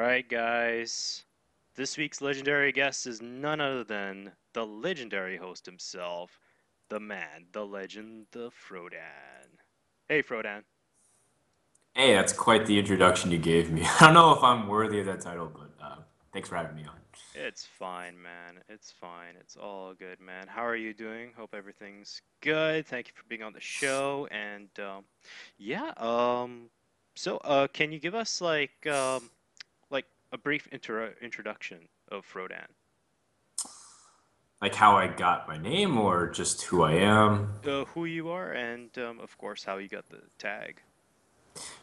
right, guys. This week's legendary guest is none other than the legendary host himself, the man, the legend, the Frodan. Hey, Frodan. Hey, that's quite the introduction you gave me. I don't know if I'm worthy of that title, but thanks for having me on. It's fine, man. It's fine. It's all good, man. How are you doing? Hope everything's good. Thank you for being on the show. And yeah, can you give us like a brief introduction of Frodan? Like how I got my name or just who I am? Who you are, and of course, how you got the tag.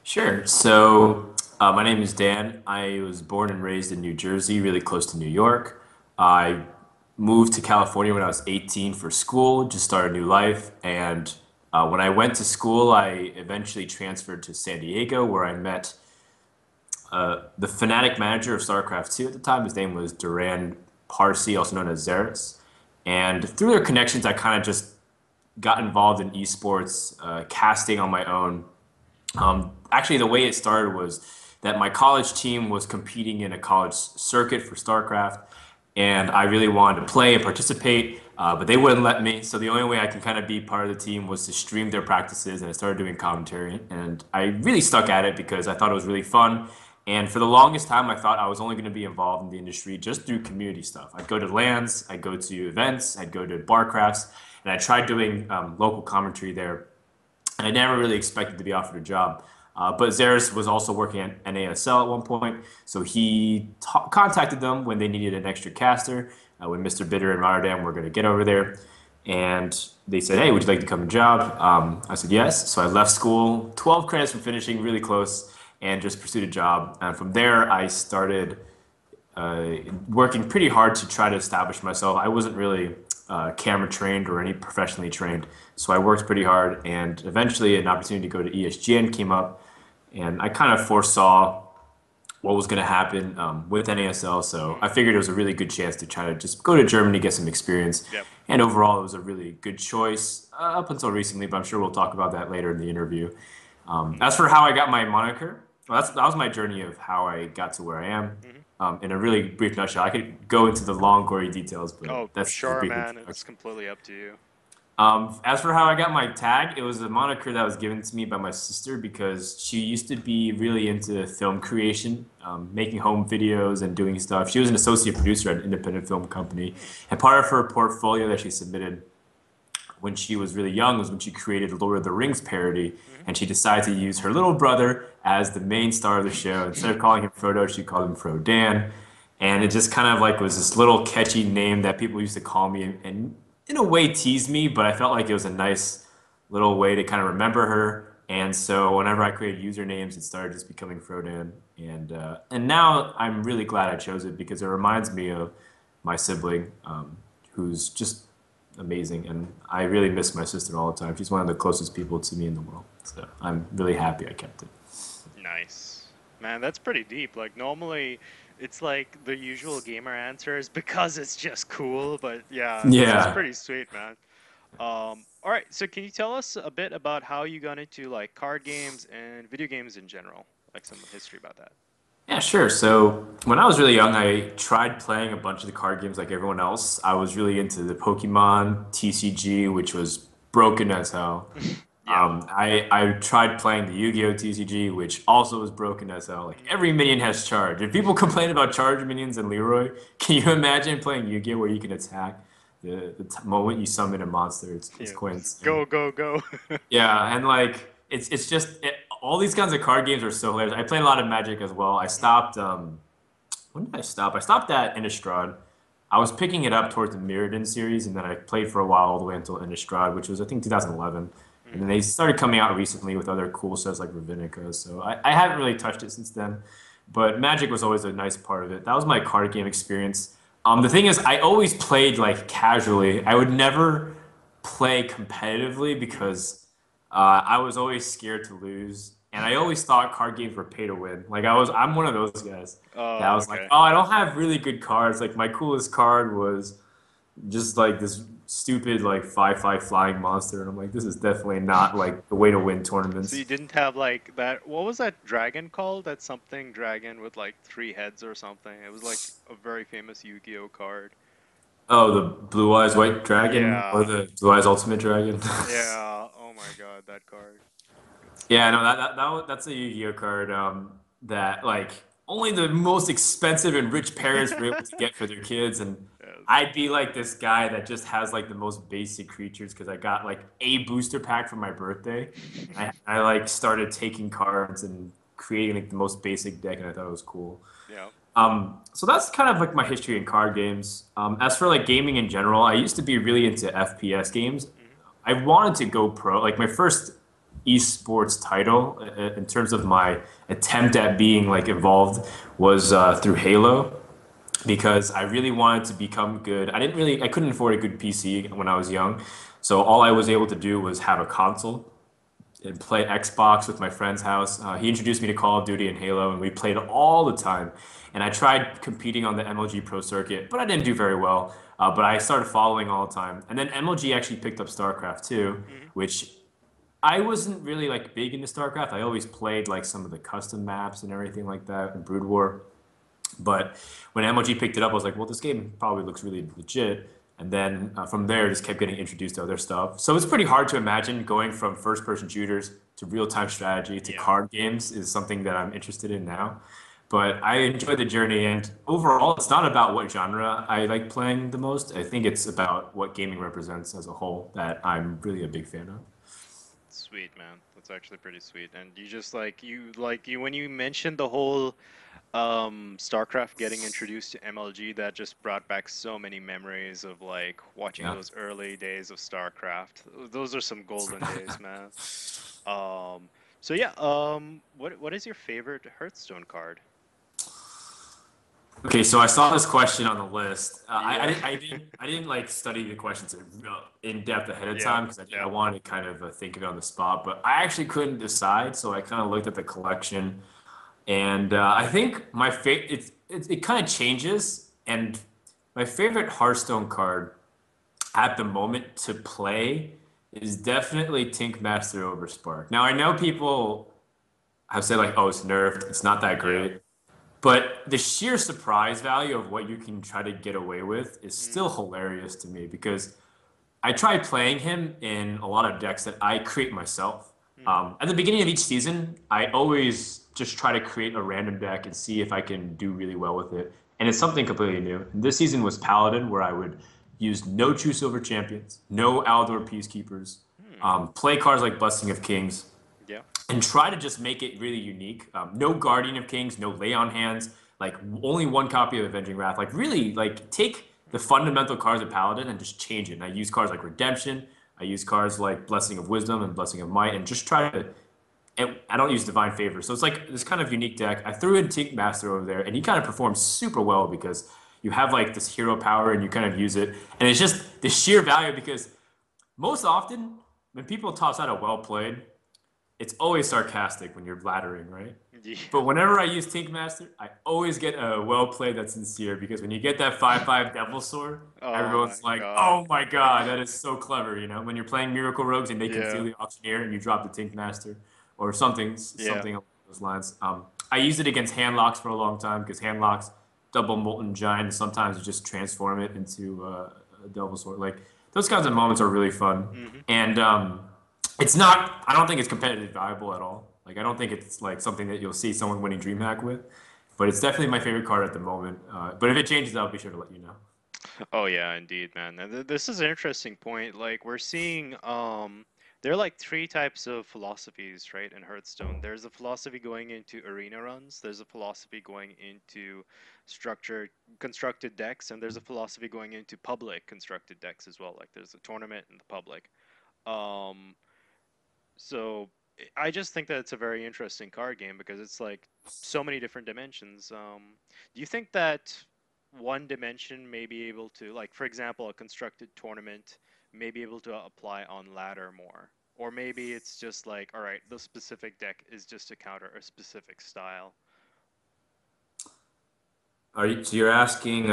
Sure. So, my name is Dan. I was born and raised in New Jersey, really close to New York. I moved to California when I was 18 for school, just started a new life. And when I went to school, I eventually transferred to San Diego, where I met the fanatic manager of StarCraft 2 at the time. His name was Duran Parsi, also known as Xeris. And through their connections, I kind of just got involved in esports, casting on my own. Actually, the way it started was that my college team was competing in a college circuit for StarCraft, and I really wanted to play and participate, but they wouldn't let me. So the only way I can kind of be part of the team was to stream their practices, and I started doing commentary. And I really stuck at it because I thought it was really fun. And for the longest time, I thought I was only going to be involved in the industry just through community stuff. I'd go to LANs, I'd go to events, I'd go to bar crafts, and I tried doing local commentary there, and I never really expected to be offered a job. But Zaris was also working at NASL at one point, so he contacted them when they needed an extra caster. When Mr. Bitter and Rotterdam were going to get over there, and they said, "Hey, would you like to come to job?" I said yes. So I left school, 12 credits from finishing, really close, and just pursued a job. And from there, I started working pretty hard to try to establish myself. I wasn't really camera trained or any professionally trained, so I worked pretty hard. And eventually, an opportunity to go to ESGN came up, and I kind of foresaw what was going to happen with NASL. So Mm, I figured it was a really good chance to try to just go to Germany, get some experience. yep. And overall, it was a really good choice up until recently, but I'm sure we'll talk about that later in the interview. Mm, As for how I got my moniker, well, that was my journey of how I got to where I am. hmm In a really brief nutshell, I could go into the long, gory details, but Oh, that's just a sure, brief man. It's introduction. completely up to you. As for how I got my tag, it was a moniker that was given to me by my sister because she used to be really into film creation, making home videos and doing stuff. She was an associate producer at an independent film company, Mm, and part of her portfolio that she submitted when she was really young was when she created a Lord of the Rings parody, hmm and she decided to use her little brother as the main star of the show. Instead of calling him Frodo, she called him Frodan, and it just kind of like was this little catchy name that people used to call me, and in a way tease me, but I felt like it was a nice little way to kind of remember her. And so whenever I created usernames, it started just becoming Frodan, and now I'm really glad I chose it because it reminds me of my sibling, who's just amazing, and I really miss my sister all the time. She's one of the closest people to me in the world, so I'm really happy I kept it. Nice. Man, that's pretty deep. Like, normally it's like the usual gamer answers because it's just cool, but yeah, this is Yeah, pretty sweet, man. All right, so can you tell us a bit about how you got into like card games and video games in general? Like some history about that. yeah, sure. So when I was really young, I tried playing a bunch of the card games like everyone else. I was really into the Pokemon TCG, which was broken as hell. Yeah. I tried playing the Yu-Gi-Oh TCG, which also was broken as hell. Like Mm, every minion has charge. If people complain about charge minions in Leroy, can you imagine playing Yu-Gi-Oh where you can attack the moment you summon a monster? It's yeah. quite Just insane. go, go, go. Yeah, and like it's just all these kinds of card games are so hilarious. I played a lot of Magic as well. I Mm, stopped. When did I stop? I stopped at Innistrad. I was picking it up towards the Mirrodin series, and then I played for a while all the way until Innistrad, which was I think 2011. And mm, then they started coming out recently with other cool sets like Ravenica. So I haven't really touched it since then. But Magic was always a nice part of it. That was my card game experience. The thing is, I always played like casually. I would never play competitively mhm. because I was always scared to lose, and I always thought card games were pay to win. I'm one of those guys that Oh, was like, okay. oh, I don't have really good cards. Like my coolest card was just like this. stupid like 5/5 flying monster, and I'm like, this is definitely not like the way to win So tournaments. you didn't have like that. What was that dragon called? That something dragon with like three heads or something. It was like a very famous Yu-Gi-Oh card. Oh, the Blue Eyes White Dragon or Yeah. the Blue Eyes Ultimate Dragon. Yeah. Oh my God, that card. Good Yeah, stuff. no, that's a Yu-Gi-Oh card that like only the most expensive and rich parents were able to get for their kids, and Yes. I'd be like this guy that just has like the most basic creatures because I got like a booster pack for my birthday, and I like started taking cards and creating like the most basic deck, and I thought it was cool. Yeah. So that's kind of like my history in card games. As for like gaming in general, I used to be really into FPS games. Hmm. I wanted to go pro. Like my first esports title in terms of my attempt at being like involved was through Halo because I really wanted to become good. I couldn't afford a good PC when I was young. So all I was able to do was have a console and play Xbox with my friend's house. He introduced me to Call of Duty and Halo, and we played all the time. And I tried competing on the MLG Pro Circuit, but I didn't do very well. But I started following all the time. And then MLG actually picked up StarCraft too, Hmm. which I wasn't really like big into StarCraft. I always played like some of the custom maps and everything like that in Brood War. But when MLG picked it up, I was like, well, this game probably looks really legit. And then from there, just kept getting introduced to other stuff. So it's pretty hard to imagine going from first-person shooters to real-time strategy to Yeah. card games is something that I'm interested in now. But I enjoy the journey, and overall, it's not about what genre I like playing the most. I think it's about what gaming represents as a whole that I'm really a big fan of. Sweet, man. That's actually pretty sweet. And you just like you when you mentioned the whole StarCraft getting introduced to MLG, that just brought back so many memories of like watching Yeah. those early days of StarCraft. Those are some golden days, man. Um, so yeah, what is your favorite Hearthstone card? Okay, so I saw this question on the list. Yeah. I didn't like study the questions in depth ahead of Yep, time because I yep. wanted to kind of think of it on the spot, but I actually couldn't decide, so I kind of looked at the collection, and I think my favorite it kind of changes, and my favorite Hearthstone card at the moment to play is definitely Tink Master over Spark. Now I know people have said like, oh, it's nerfed, it's not that Yeah. great. But the sheer surprise value of what you can try to get away with is Mm, still hilarious to me because I tried playing him in a lot of decks that I create myself. mm, At the beginning of each season, I always just try to create a random deck and see if I can do really well with it. And it's something completely new. And this season was Paladin, where I would use no True Silver Champions, no Aldor Peacekeepers, mm. play cards like Blessing of Kings, Yeah. and try to just make it really unique. No Guardian of Kings, no Lay on Hands, like only one copy of Avenging Wrath. Like really, like take the fundamental cards of Paladin and just change it. And I use cards like Redemption. I use cards like Blessing of Wisdom and Blessing of Might, and just try to. And I don't use Divine Favor, so it's like this Hmm. kind of unique deck. I threw in Tink Master over there, and he kind of performs super well because you have like this hero power, and you kind of use it, and it's just the sheer value because most often when people toss out a well played, it's always sarcastic when you're laddering, right? Yeah. But whenever I use Tink Master, I always get a well played that's sincere because when you get that 5/5 Devil Sword, Oh my everyone's like, God. oh my God, that is so clever. You know, when you're playing Miracle Rogues and they can steal Yeah. the Auctioneer and you drop the Tink Master or Yeah. something along those lines. I used it against handlocks for a long time because handlocks double Molten Giant and sometimes you just transform it into a Devil Sword. Like those kinds of moments are really fun. Hmm. And it's not. I don't think it's competitive valuable at all. Like I don't think it's like something that you'll see someone winning DreamHack with. But it's definitely my favorite card at the moment. But if it changes, I'll be sure to let you know. Oh yeah, indeed, man. And this is an interesting point. Like we're seeing, there are like three types of philosophies, right, in Hearthstone. There's a philosophy going into arena runs. There's a philosophy going into structured, constructed decks, and there's a philosophy going into public constructed decks as well. Like there's a tournament and the public. Um, So I just think that it's a very interesting card game because it's like so many different dimensions. Do you think that one dimension may be able to, like, for example, a constructed tournament may be able to apply on ladder more? Or maybe it's just like, all right, the specific deck is just to counter a specific style. So you're asking?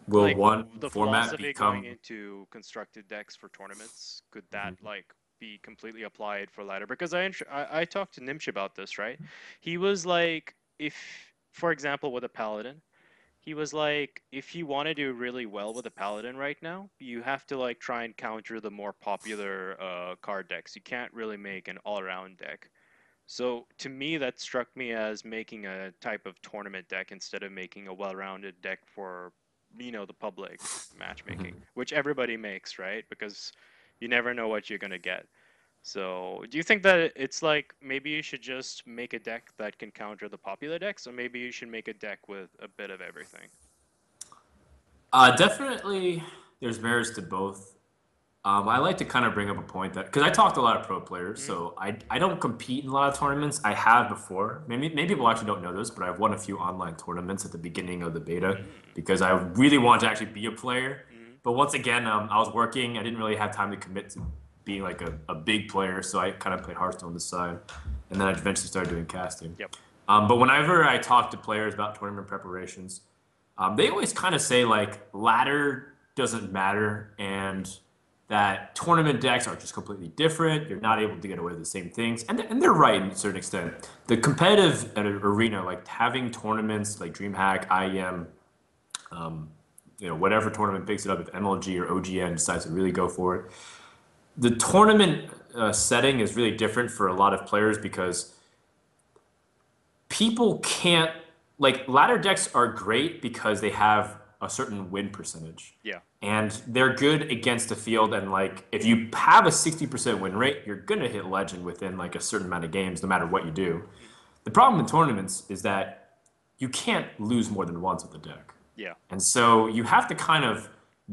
Will Like one the format philosophy going become? into constructed decks for tournaments, could that Mhm, like be completely applied for ladder? Because I talked to Nimsh about this, right? He was like, if, for example, with a paladin, he was like, if you want to do really well with a paladin right now, you have to like try and counter the more popular card decks. You can't really make an all-around deck. So to me, that struck me as making a type of tournament deck instead of making a well-rounded deck for, the public matchmaking, mhm. which everybody makes, right? Because you never know what you're gonna get. So do you think that it's like maybe you should just make a deck that can counter the popular decks, or maybe you should make a deck with a bit of everything? Definitely, there's merits to both. I like to kind of bring up a point that because I talked to a lot of pro players, Mm-hmm. so I don't compete in a lot of tournaments. I have before. Maybe people actually don't know this, but I've won a few online tournaments at the beginning of the beta Mm-hmm. because I really wanted to actually be a player. Mm-hmm. But once again, I was working. I didn't really have time to commit to being like a big player, so I kind of played Hearthstone on the side, and then I eventually started doing casting. Yep. But whenever I talk to players about tournament preparations, they always kind of say like ladder doesn't matter and that tournament decks are just completely different. You're not able to get away with the same things, and they're right in a certain extent. The competitive arena, like having tournaments like DreamHack, IEM, whatever tournament picks it up, if MLG or OGN decides to really go for it, the tournament setting is really different for a lot of players because people can't like ladder decks are great because they have a certain win percentage Yeah. and they're good against the field and like if you have a 60% win rate you're gonna hit legend within like a certain amount of games no matter what you do. Mm-hmm. The problem in tournaments is that you can't lose more than once with the deck, Yeah. and so you have to kind of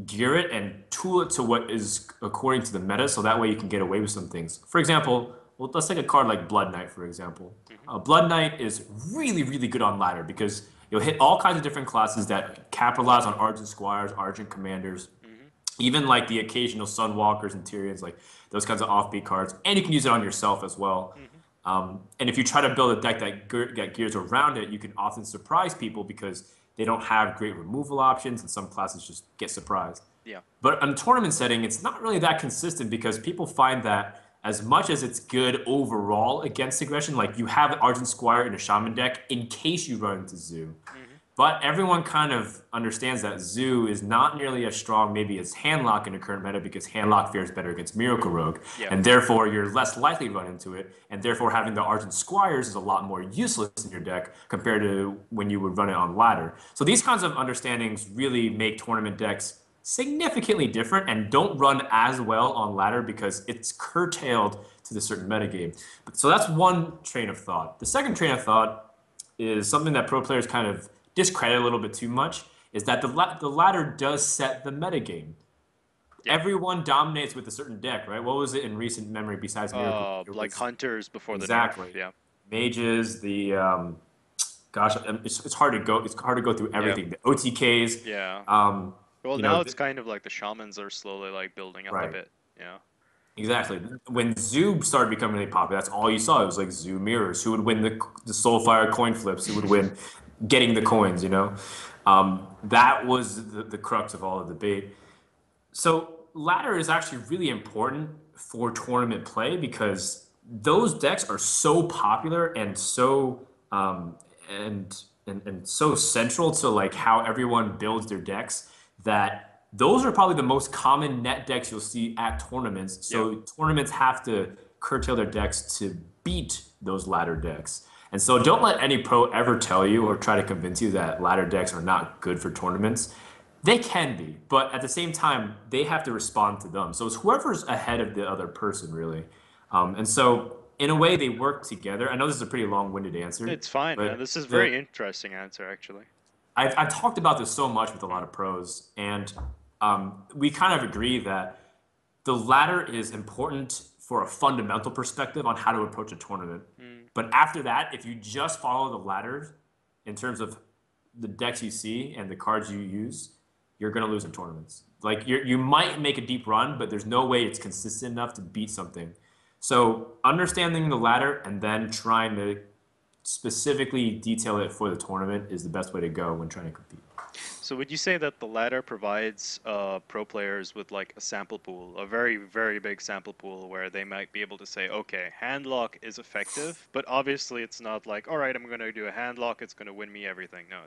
gear it and tool it to what is according to the meta so that way you can get away with some things. For example, well, let's take a card like Blood Knight, for example. Mm-hmm. Blood Knight is really, really good on ladder because you'll hit all kinds of different classes that capitalize on Argent Squires, Argent Commanders, Mm-hmm. even like the occasional Sunwalkers and Tyrians, like those kinds of offbeat cards. And you can use it on yourself as well. Mm-hmm. And if you try to build a deck that gears around it, you can often surprise people because they don't have great removal options, and some classes just get surprised. Yeah. But in a tournament setting, it's not really that consistent because people find that as much as it's good overall against aggression, like you have Argent Squire in a Shaman deck in case you run into Zoo. Mm-hmm. But everyone kind of understands that Zoo is not nearly as strong, maybe as Handlock in the current meta, because Handlock fares better against Miracle Rogue, Yeah. and therefore you're less likely to run into it, and therefore having the Argent Squires is a lot more useless in your deck compared to when you would run it on ladder. So these kinds of understandings really make tournament decks significantly different and don't run as well on ladder because it's curtailed to the certain metagame. So that's one train of thought. The second train of thought is something that pro players kind of discredit a little bit too much is that the ladder does set the metagame. Yeah. Everyone dominates with a certain deck, right? What was it in recent memory besides Miracle? It Like was hunters before the nerf. exactly Yeah. mages. Gosh, it's hard to go. It's hard to go through Yeah. everything. The OTKs, Yeah. um, Well, you know, now it's kind of like the shamans are slowly like building up a right. bit. Yeah. Exactly. When Zoo started becoming really popular, that's all you saw. It was like Zoo mirrors. Who would win the Soulfire coin flips? Who would win getting the coins? That was the crux of all the debate. So ladder is actually really important for tournament play because those decks are so popular and so and so central to like how everyone builds their decks that those are probably the most common net decks you'll see at tournaments. Yeah. So tournaments have to curtail their decks to beat those ladder decks. And so don't let any pro ever tell you or try to convince you that ladder decks are not good for tournaments. They can be, but at the same time, they have to respond to them. So it's whoever's ahead of the other person, really. And so, in a way, they work together. I know this is a pretty long-winded answer, It's fine, man. but This is the very interesting answer actually. I've talked about this so much with a lot Mm. of pros, and we kind of agree that the ladder is important for a fundamental perspective on how to approach a tournament. Mm. But after that, if you just follow the ladder in terms of the decks you see and the cards you use, you're going to lose in tournaments. Like you might make a deep run, but there's no way it's consistent enough to beat something. So understanding the ladder and then trying to specifically detail it for the tournament is the best way to go when trying to compete. So would you say that the ladder provides pro players with like a sample pool, a very, very big sample pool where they might be able to say, okay, handlock is effective, but obviously it's not like, all right, I'm gonna do a handlock, it's gonna win me everything. No,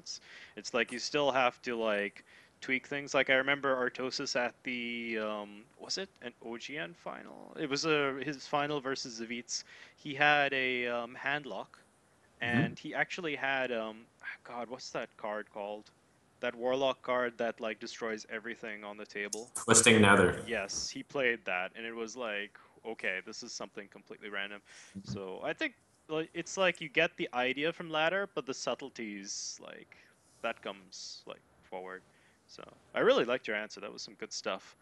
it's like you still have to like tweak things. Like I remember Artosis at the was it an OGN final? It was his final versus Zavitz. He had a handlock Hmm. and he actually had God, what's that card called? That warlock card that like destroys everything on the table. Twisting Nether. Yes, he played that, and it was like, okay, this is something completely random. So I think like it's like you get the idea from ladder, but the subtleties like that comes like forward. So I really liked your answer. That was some good stuff.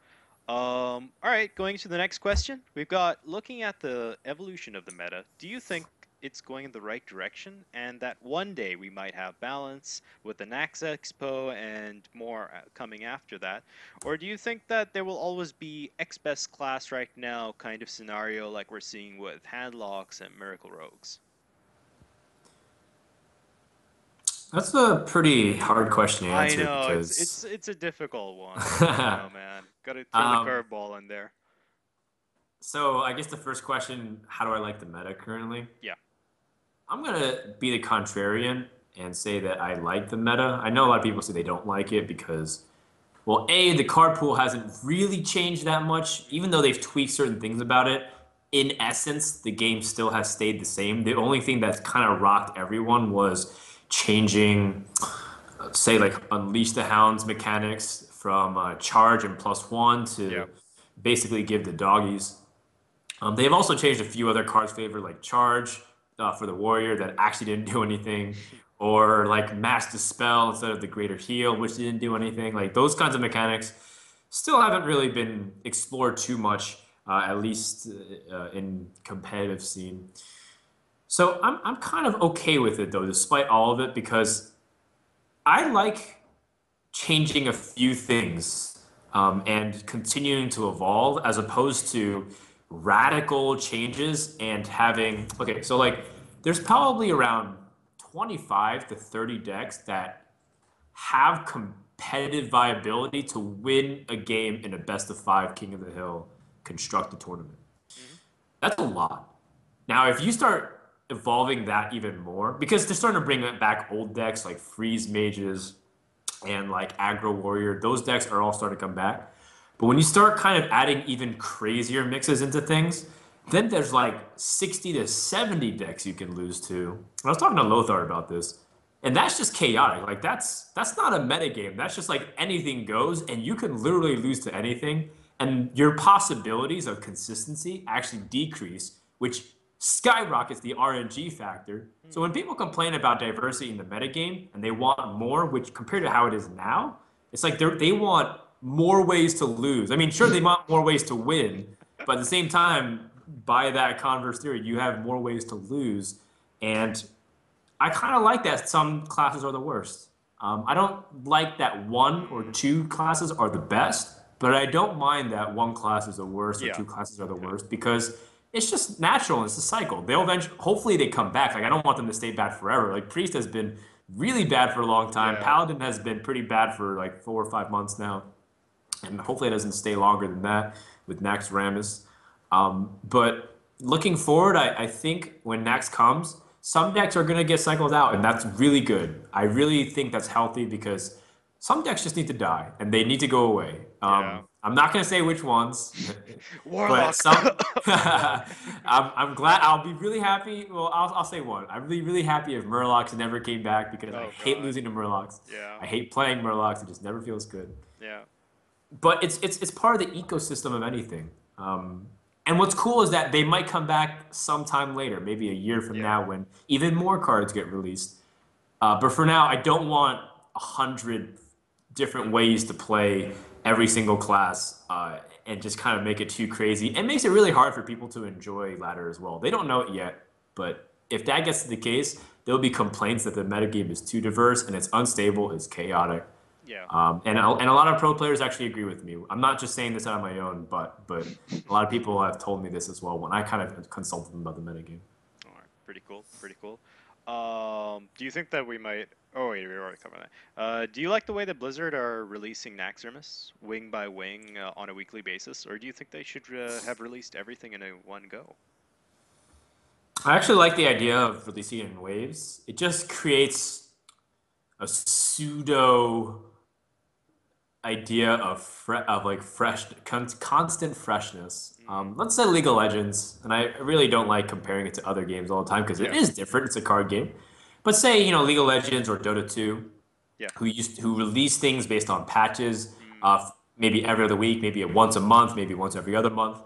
All right, going to the next question. We've got looking at the evolution of the meta. Do you think it's going in the right direction and that one day we might have balance with the Nax Expo and more coming after that? Or do you think that there will always be X best class right now kind of scenario like we're seeing with Handlocks and Miracle Rogues? That's a pretty hard question to I answer know because it's a difficult one. I know, man. Got to throw the um, curveball in there. so I guess the first question, how do I like the meta currently? Yeah. I'm gonna be the contrarian and say that I like the meta. I know a lot of people say they don't like it because, well, A, the card pool hasn't really changed that much, Mhm. even though they've tweaked certain things about it. In essence, the game still has stayed the same. The only thing that's kind of rocked everyone was changing, say, like Unleash the Hounds mechanics from charge and +1 Yeah. to basically give the doggies. They've also changed a few other cards flavor, like Charge for the Warrior that actually didn't do anything, or like Mass Dispel instead of the Greater Heal, which didn't do anything. Like those kinds of mechanics still haven't really been explored too much, at least in competitive scene. So I'm kind of okay with it though, despite all of it, because I like changing a few things and continuing to evolve as opposed to radical changes and having okay so like there's probably around 25 to 30 decks that have competitive viability to win a game in a best of five king of the hill constructed tournament. Hmm. That's a lot. Now if you start evolving that even more because they're starting to bring back old decks like freeze mages and like aggro warrior, those decks are all starting to come back. But when you start kind of adding even crazier mixes into things, then there's like 60 to 70 decks you can lose to. And I was talking to Lothar about this, and that's just chaotic. Like that's not a meta game. That's just like anything goes, and you can literally lose to anything, and your possibilities of consistency actually decrease, which skyrockets the RNG factor. So when people complain about diversity in the metagame and they want more, which compared to how it is now, it's like they want more ways to lose. I mean, sure, they want more ways to win, but at the same time, by that converse theory, you have more ways to lose. And I kind of like that some classes are the worst. I don't like that one or Mm. two classes are the best, but I don't mind that one class is the worst or Yeah. two classes are the Okay. worst because it's just natural and it's a cycle. They'll eventually, hopefully, they come back. Like I don't want them to stay bad forever. Like Priest has been really bad for a long time. Yeah. Paladin has been pretty bad for like 4 or 5 months now, and hopefully it doesn't stay longer than that with Nax Ramus. But looking forward, I think when Nax comes, some decks are going to get cycled out, and that's really good. I really think that's healthy because some decks just need to die and they need to go away. Yeah. I'm not going to say which ones, but Warlock. some. Warlock. I'm glad. I'll be really happy. Well, I'll say one. I'm really happy if Murlocs never came back because I Oh hate God. losing to Murlocs. Yeah. I hate playing Murlocs. It just never feels good. Yeah. But it's part of the ecosystem of anything. And what's cool is that they might come back sometime later, maybe a year from Yeah. now, when even more cards get released. But for now, I don't want 100 different ways to play every single class and just kind of make it too crazy. It makes it really hard for people to enjoy ladder as well. They don't know it yet, but if that gets to the case, there'll be complaints that the metagame is too diverse and it's unstable, it's chaotic. Yeah. And a lot of pro players actually agree with me. I'm not just saying this out of my own, but a lot of people have told me this as well when I kind of consulted them about the metagame. All right. Pretty cool. Pretty cool. Do you think that we might? Oh wait, we already covered that. Do you like the way that Blizzard are releasing Naxxramas wing by wing on a weekly basis, or do you think they should have released everything in a one go? I actually like the idea of releasing it in waves. It just creates a pseudo idea of like constant freshness. Mm, Let's say League of Legends, and I really don't like comparing it to other games all the time because it yeah, is different. It's a card game, but say League of Legends or Dota 2, yeah. who release things based on patches, Mm, maybe every other week, maybe once a month, maybe once every other month.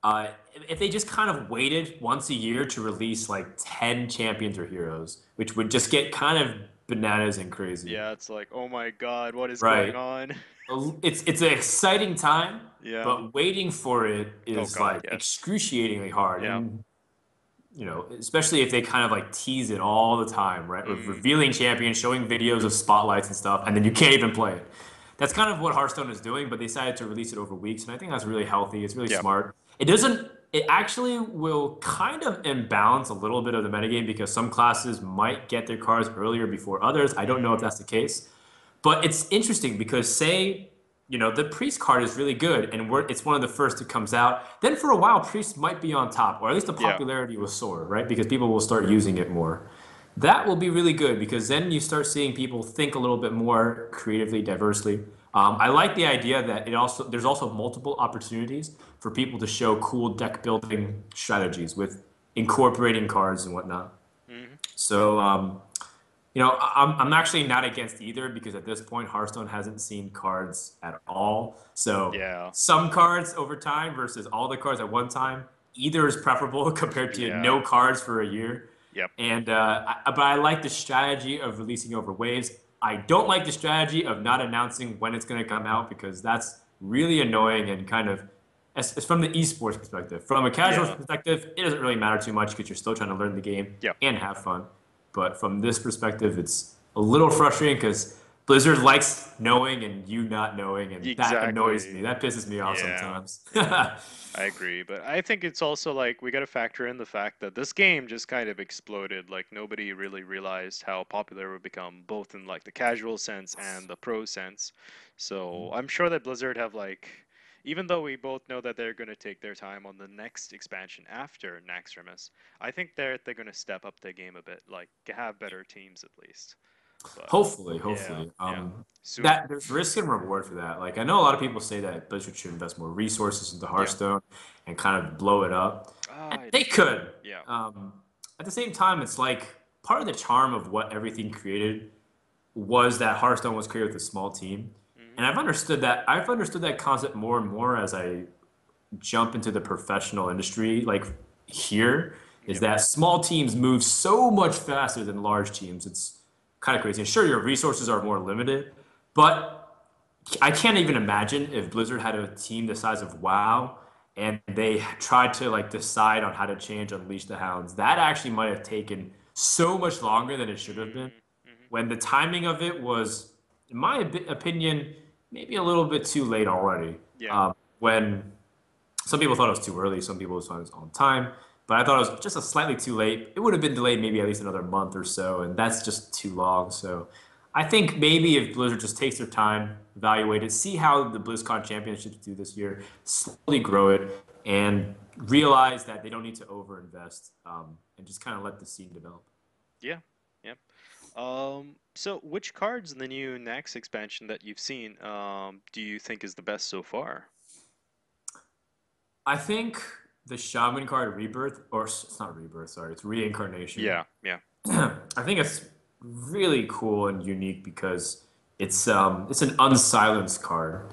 Uh, if they just kind of waited once a year to release like 10 champions or heroes, which would just get kind of bananas and crazy, yeah, it's like, oh my God, what is going right? on? It's an exciting time, Yeah. but waiting for it Oh is God, like yes. excruciatingly hard. Yeah. And especially if they kind of like tease it all the time, right? Mm, Revealing champions, showing videos of spotlights and stuff, and then you can't even play it. That's kind of what Hearthstone is doing, but they decided to release it over weeks, and I think that's really healthy. It's really yeah. smart. It doesn't. It actually will kind of imbalance a little bit of the metagame because some classes might get their cards earlier before others. I don't know if Mm, that's the case. But it's interesting because say, the priest card is really good and it's one of the first that comes out. Then for a while, priest might be on top, or at least the yeah. popularity will soar, right? Because people will start using it more. That will be really good because then you start seeing people think a little bit more creatively, diversely. I like the idea that there's also multiple opportunities for people to show cool deck building strategies with incorporating cards and whatnot. Mm, So I'm actually not against either because at this point Hearthstone hasn't seen cards at all. So yeah. some cards over time versus all the cards at one time, either is preferable compared to Yeah. no cards for a year. Yep. And but I like the strategy of releasing over waves. I don't like the strategy of not announcing when it's going to come out because that's really annoying and kind of it's from the esports perspective. From a casual Yeah. perspective, it doesn't really matter too much because you're still trying to learn the game Yep. and have fun. But from this perspective, it's a little frustrating because Blizzard likes knowing and you not knowing, and that annoys Exactly. me. That pisses me off Yeah. sometimes. Yeah. I agree, but I think it's also like we got to factor in the fact that this game just kind of exploded. Like nobody really realized how popular it would become, both in like the casual sense and the pro sense. So I'm sure that Blizzard have like, even though we both know that they're going to take their time on the next expansion after Naxxramas, I think they're going to step up their game a bit, like have better teams at least. But Hopefully, yeah, hopefully. yeah, soon. That there's risk and reward for that. Like I know a lot of people say that Blizzard should invest more resources into Yeah. Hearthstone and kind of blow it up, and Ah, they could. yeah. Um, at the same time, it's like part of the charm of what everything created was that Hearthstone was created with a small team, Hmm. and I've understood that. I've understood that concept more and more as I jump into the professional industry. Like here, is Yep. that small teams move so much faster than large teams. It's kind of crazy. And sure, your resources are more limited, but I can't even imagine if Blizzard had a team the size of WoW and they tried to like decide on how to change Unleash the Hounds. That actually might have taken so much longer than it should have been. Mm-hmm. When the timing of it was, in my opinion, maybe a little bit too late already. Yeah. When some people thought it was too early, some people thought it was on time, but I thought it was just a slightly too late. It would have been delayed maybe at least another month or so, and that's just too long. So I think maybe if Blizzard just takes their time, evaluate it, see how the BlizzCon championships do this year, slowly grow it, and realize that they don't need to overinvest, and just kind of let the scene develop. Yeah. Yep. So which cards in the new Nax expansion that you've seen, do you think is the best so far? I think the Shaman card Rebirth, or it's not Rebirth, sorry, it's Reincarnation. Yeah, yeah. I think it's really cool and unique because it's an unsilenced card.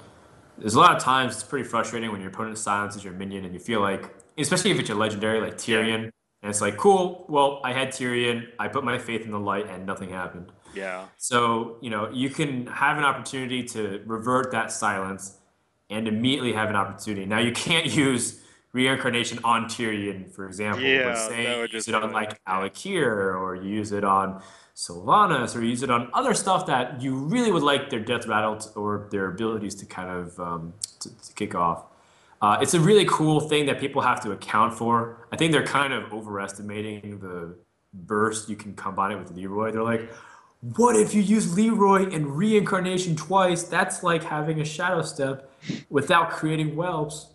There's a lot of times it's pretty frustrating when your opponent silences your minion and you feel like, especially if it's a legendary like Yeah. Tyrion, and it's like, cool, well, I had Tyrion, I put my faith in the light and nothing happened. Yeah. So, you can have an opportunity to revert that silence and immediately have an opportunity. Now, you can't use reincarnation on Tyrion, for example, but Yeah, say that you would use just it on ruin it. like Yeah. Alakir or you use it on Sylvanas or you use it on other stuff that you really would like their death rattle or their abilities to kind of to kick off. It's a really cool thing that people have to account for. I think they're kind of overestimating the burst, you can combine it with Leroy. They're like, what if you use Leroy and reincarnation twice? That's like having a shadow step without creating whelps.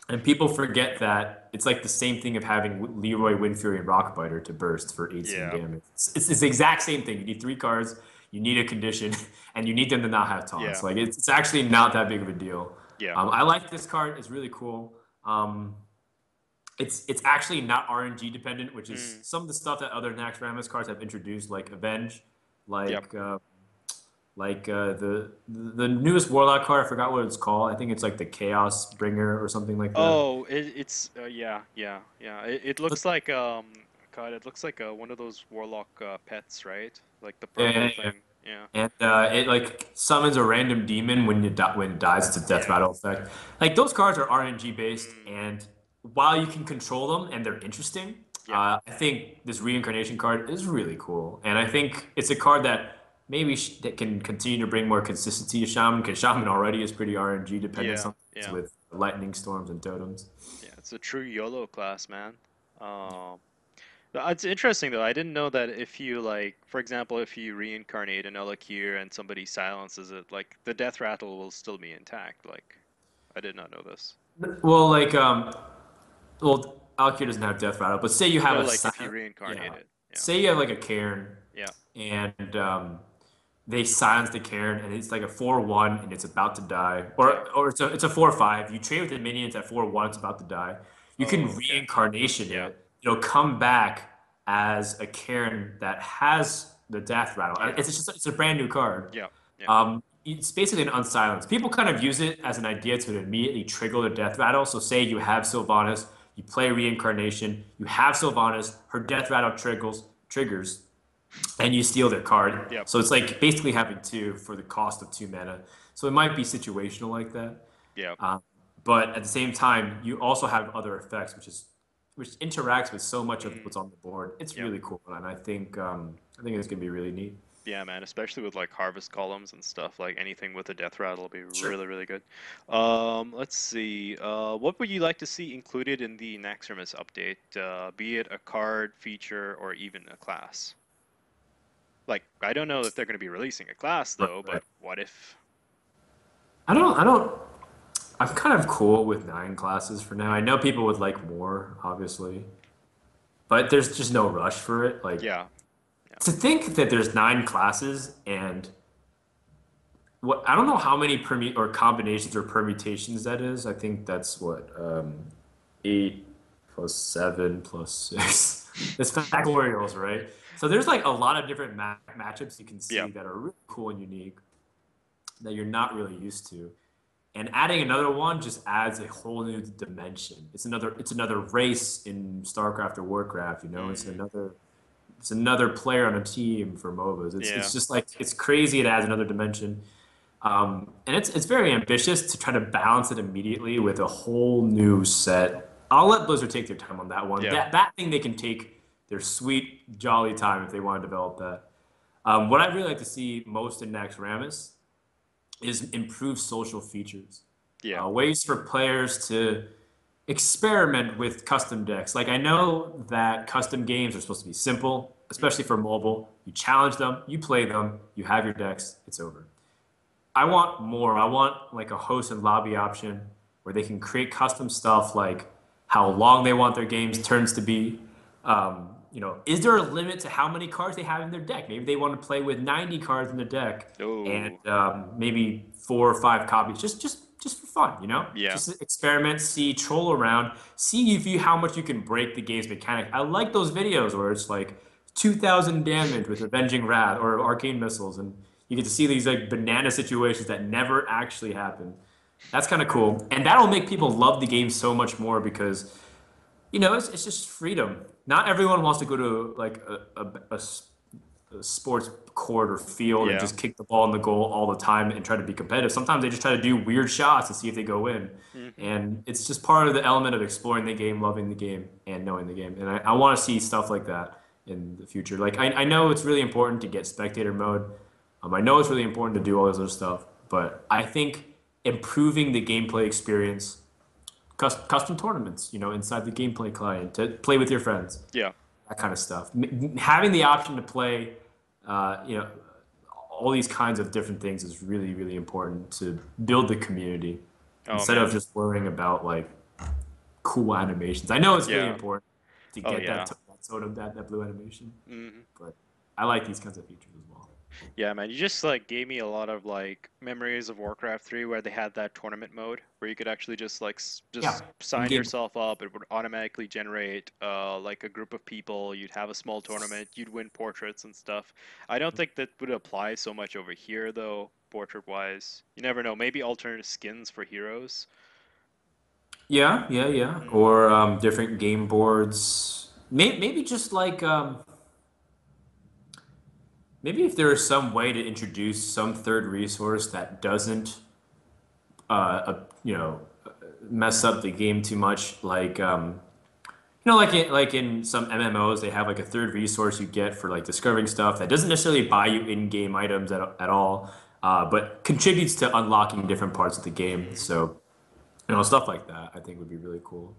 And people forget that it's like the same thing of having Leroy, Windfury, and Rockbiter to burst for 18 Yeah. damage. It's the exact same thing. You need three cards, you need a condition, and you need them to not have taunts. Yeah. Like it's actually not that big of a deal. Yeah. I like this card. It's really cool. It's actually not RNG dependent, which is Mm. some of the stuff that other Nax Rammus cards have introduced, like Avenge, Yep. like the newest Warlock card. I forgot what it's called. I think it's like the Chaos Bringer or something like that. Oh, it's yeah, yeah, yeah. It looks like God, it looks like one of those warlock pets, right? Like the Yeah, purple yeah, yeah. thing. Yeah. And it like summons a random demon when it dies. It's a death Yeah. rattle effect. Like those cards are RNG based, Mm. and while you can control them and they're interesting, Yep. I think this reincarnation card is really cool. And I think it's a card that maybe that can continue to bring more consistency to Shaman, because Shaman already is pretty RNG dependent Yeah. sometimes Yeah. with lightning storms and totems. Yeah. It's a true YOLO class, man. Um, it's interesting though. I didn't know that if you like, for example, if you reincarnate an Elakir and somebody silences it, like the death rattle will still be intact. Like, I did not know this. Well, like well, Alkir doesn't have death rattle, but say you have No, a like if you reincarnate yeah, it. Yeah. say you have like a Cairn Yeah. and they silence the Cairn and it's like a 4/1 and it's about to die, Yeah. or it's a 4/5. You trade with the minions at 4/1, it's about to die. You can Oh, okay. reincarnation Yeah. it. It'll come back as a Cairn that has the death rattle. Yeah. It's a brand new card. Yeah. Yeah. It's basically an unsilence. People kind of use it as an idea to immediately trigger the death rattle. So say you have Sylvanas, you play reincarnation, you have Sylvanas, her death rattle triggers, and you steal their card. Yep. So it's like basically having two for the cost of 2 mana. So it might be situational like that. Yep. Um, but at the same time, you also have other effects, which interacts with so much of Mm. what's on the board. It's Yep. really cool, and I think it's gonna be really neat. Yeah, man, especially with like harvest columns and stuff, like anything with a death rattle will be Sure. really, really good. Let's see. What would you like to see included in the Naxxramas update? Be it a card, feature, or even a class? Like, I don't know if they're going to be releasing a class Right, though, right. but what if? I don't. I'm kind of cool with 9 classes for now. I know people would like more, obviously, but there's just no rush for it. Like Yeah, yeah. to think that there's 9 classes and what I don't know how many or combinations or permutations that is. I think that's what 8 plus 7 plus 6. It's factorials, right? So there's like a lot of different matchups you can Yeah, see that are really cool and unique that you're not really used to. And adding another one just adds a whole new dimension. It's another race in StarCraft or Warcraft, you know? mm, It's another player on a team for MOBAs. It's yeah, just like it's crazy. It adds another dimension. And it's very ambitious to try to balance it immediately with a whole new set. I'll let Blizzard take their time on that one. yeah, That thing they can take their sweet, jolly time if they want to develop that. What I'd really like to see most in Nax Rammus is improved social features, yeah. ways for players to experiment with custom decks. Like I know that custom games are supposed to be simple, especially Mm, for mobile. You challenge them, you play them, you have your decks, it's over. I want more. I want like a host and lobby option where they can create custom stuff like how long they want their games turns to be. Is there a limit to how many cards they have in their deck? Maybe they want to play with 90 cards in the deck and oh, maybe 4 or 5 copies, just for fun. yeah, Just experiment, see, troll around, see if you how much you can break the game's mechanic. I like those videos where it's like 2,000 damage with Avenging Wrath or Arcane Missiles, and you get to see these like banana situations that never actually happen. That's kind of cool, and that'll make people love the game so much more because it's just freedom. Not everyone wants to go to like a sports court or field and yeah. just kick the ball in the goal all the time and try to be competitive. Sometimes they just try to do weird shots and see if they go in. Hmm. And it's just part of the element of exploring the game, loving the game, and knowing the game. And I want to see stuff like that in the future. Like I know it's really important to get spectator mode. I know it's really important to do all this other stuff, but I think improving the gameplay experience, custom tournaments, inside the gameplay client to play with your friends. Yeah. that kind of stuff. Having the option to play, you know, all these kinds of different things is really, really important to build the community Oh instead of man. just worrying about like cool animations. I know it's really Yeah. important to Oh get yeah. that sort of that blue animation, Hmm. but I like these kinds of features as well. Yeah, man, you just like gave me a lot of like memories of Warcraft 3 where they had that tournament mode where you could actually just like Yeah, just in sign game. yourself up. It would automatically generate like a group of people. You'd have a small tournament. You'd win portraits and stuff. I don't think that would apply so much over here though, portrait wise. You never know. Maybe alternate skins for heroes. Yeah, yeah, yeah. Mm. Or different game boards. Maybe just like maybe if there is some way to introduce some third resource that doesn't, you know, mess up the game too much. Like, you know, like in some MMOs, they have like a third resource you get for like discovering stuff that doesn't necessarily buy you in-game items at all, but contributes to unlocking different parts of the game. Hmm. So, you know, stuff like that I think would be really cool.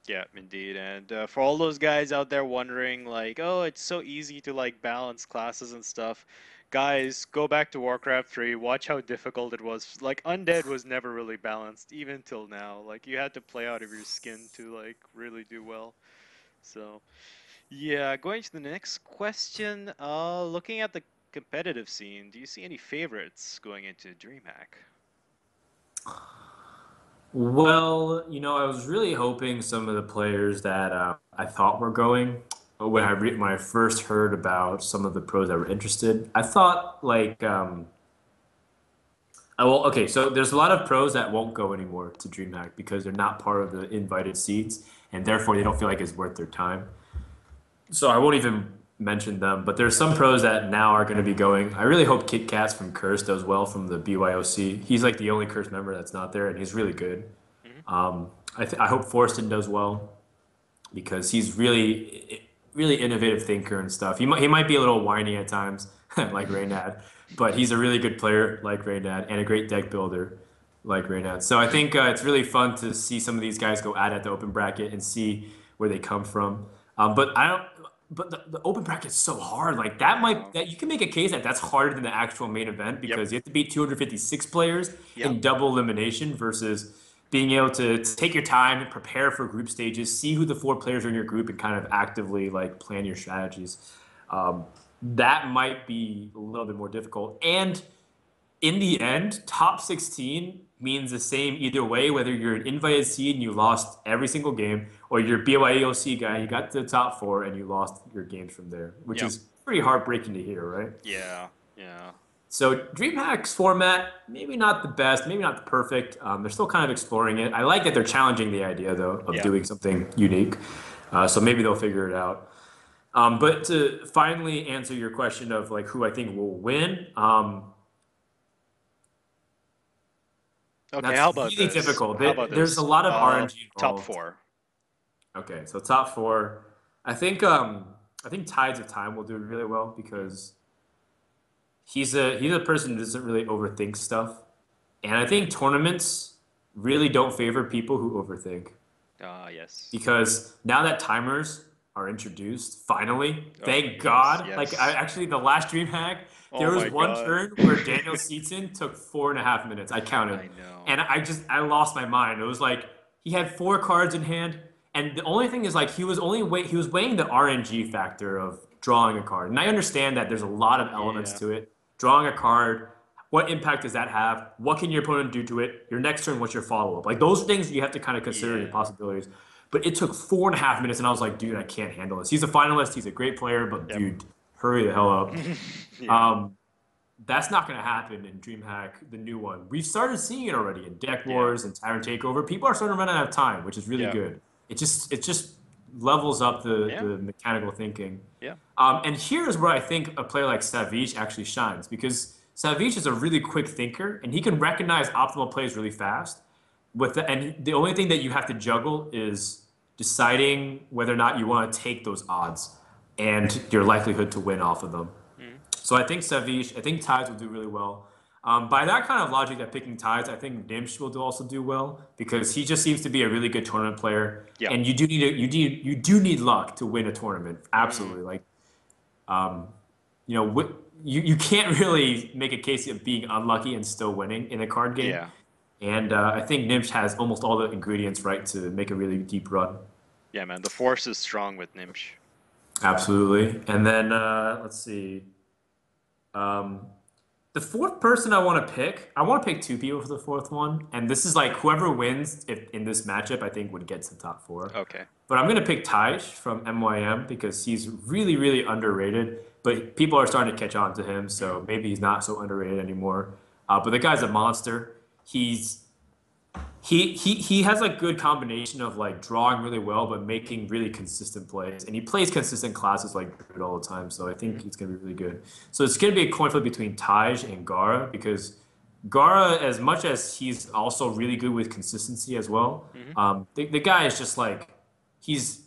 Yeah, indeed. And for all those guys out there wondering, like, oh, it's so easy to like balance classes and stuff, guys, go back to Warcraft 3, watch how difficult it was. Like, Undead was never really balanced, even till now. Like, you had to play out of your skin to like really do well. So, yeah, going to the next question. Looking at the competitive scene, do you see any favorites going into DreamHack? Well, you know, I was really hoping some of the players that I thought were going, when I first heard about some of the pros that were interested, I thought like, well, okay, so there's a lot of pros that won't go anymore to DreamHack because they're not part of the invited seats, and therefore they don't feel like it's worth their time. So I won't even mention them, but there's some pros that now are going to be going. I really hope Kit Kats from Curse does well from the BYOC. He's like the only Curse member that's not there, and he's really good. Hmm. I hope Forston does well because he's really innovative thinker and stuff. He might be a little whiny at times, like Reynad, but he's a really good player like Reynad and a great deck builder like Reynad. So I think it's really fun to see some of these guys go at the open bracket and see where they come from. But I don't. But the open bracket is so hard. Like Yeah. that you can make a case that that's harder than the actual main event Yep. because you have to beat 256 players Yep. in double elimination versus being able to take your time, prepare for group stages, see who the four players are in your group, and kind of actively like plan your strategies. Um, that might be a little bit more difficult. And in the end, top 16 means the same either way, whether you're an invited seed and you lost every single game, or you're a BYOC guy, you got to the top four and you lost your games from there, which Yep. is pretty heartbreaking to hear, right? Yeah. Yeah. So DreamHack's format, maybe not the best, maybe not the perfect. They're still kind of exploring it. I like that they're challenging the idea though of Yeah. doing something unique. So maybe they'll figure it out. But to finally answer your question of like who I think will win, Okay, that's how about really this? difficult. How about There's a this? lot of RNG Top involved. four. Okay, so top four, I think I think Tides of Time will do really well Mm. because he's a person who doesn't really overthink stuff. And I think tournaments really don't favor people who overthink Ah, yes. because now that timers are introduced, finally, Oh my thank goodness, God. Like yes. actually, the last DreamHack, Oh there was my one God. turn where Daniel Seatson took 4.5 minutes. I counted, I know. and I lost my mind. It was like he had four cards in hand, and the only thing is like he was weighing the RNG factor of drawing a card, and I understand that there's a lot of elements Yeah. to it. Drawing a card, what impact does that have? What can your opponent do to it? Your next turn, what's your follow up? Like those are things you have to kind of consider in your Yeah. possibilities. But it took 4.5 minutes, and I was like, dude, I can't handle this. He's a finalist. He's a great player, but Yep. dude, hurry the hell up. Yeah. Um, that's not going to happen in DreamHack, the new one. We've started seeing it already in Deck Yeah. Wars and Tyrant Takeover. People are starting to run out of time, which is really Yeah. good. It just levels up Yeah. the mechanical thinking. Yeah. And here's where I think a player like Savage actually shines because Savage is a really quick thinker and he can recognize optimal plays really fast. And the only thing that you have to juggle is deciding whether or not you want to take those odds and your likelihood to win off of them. Mm. So I think Savage, I think Tides will do really well. By that kind of logic that picking ties, I think Nimsh will also do well because he just seems to be a really good tournament player, Yeah. and you do need luck to win a tournament. Mm, Absolutely, like um, you know, you can't really make a case of being unlucky and still winning in a card game. yeah. And I think Nimsh has almost all the ingredients right to make a really deep run. Yeah, man. The force is strong with Nimsh. Absolutely. And then let's see. Um, the fourth person I want to pick two people for the fourth one. And this is like whoever wins if, in this matchup, I think would get to the top four. Okay. But I'm going to pick Taish from MYM because he's really, really underrated. But people are starting to catch on to him, Mm, so maybe he's not so underrated anymore. But the guy's a monster. He's he has a good combination of like drawing really well but making really consistent plays and he plays consistent classes like good all the time, so I think mm, he's going to be really good. So it's going to be a coin flip between Taj and Gara because Gara, as much as he's also really good with consistency as well, mm, the guy is just like he's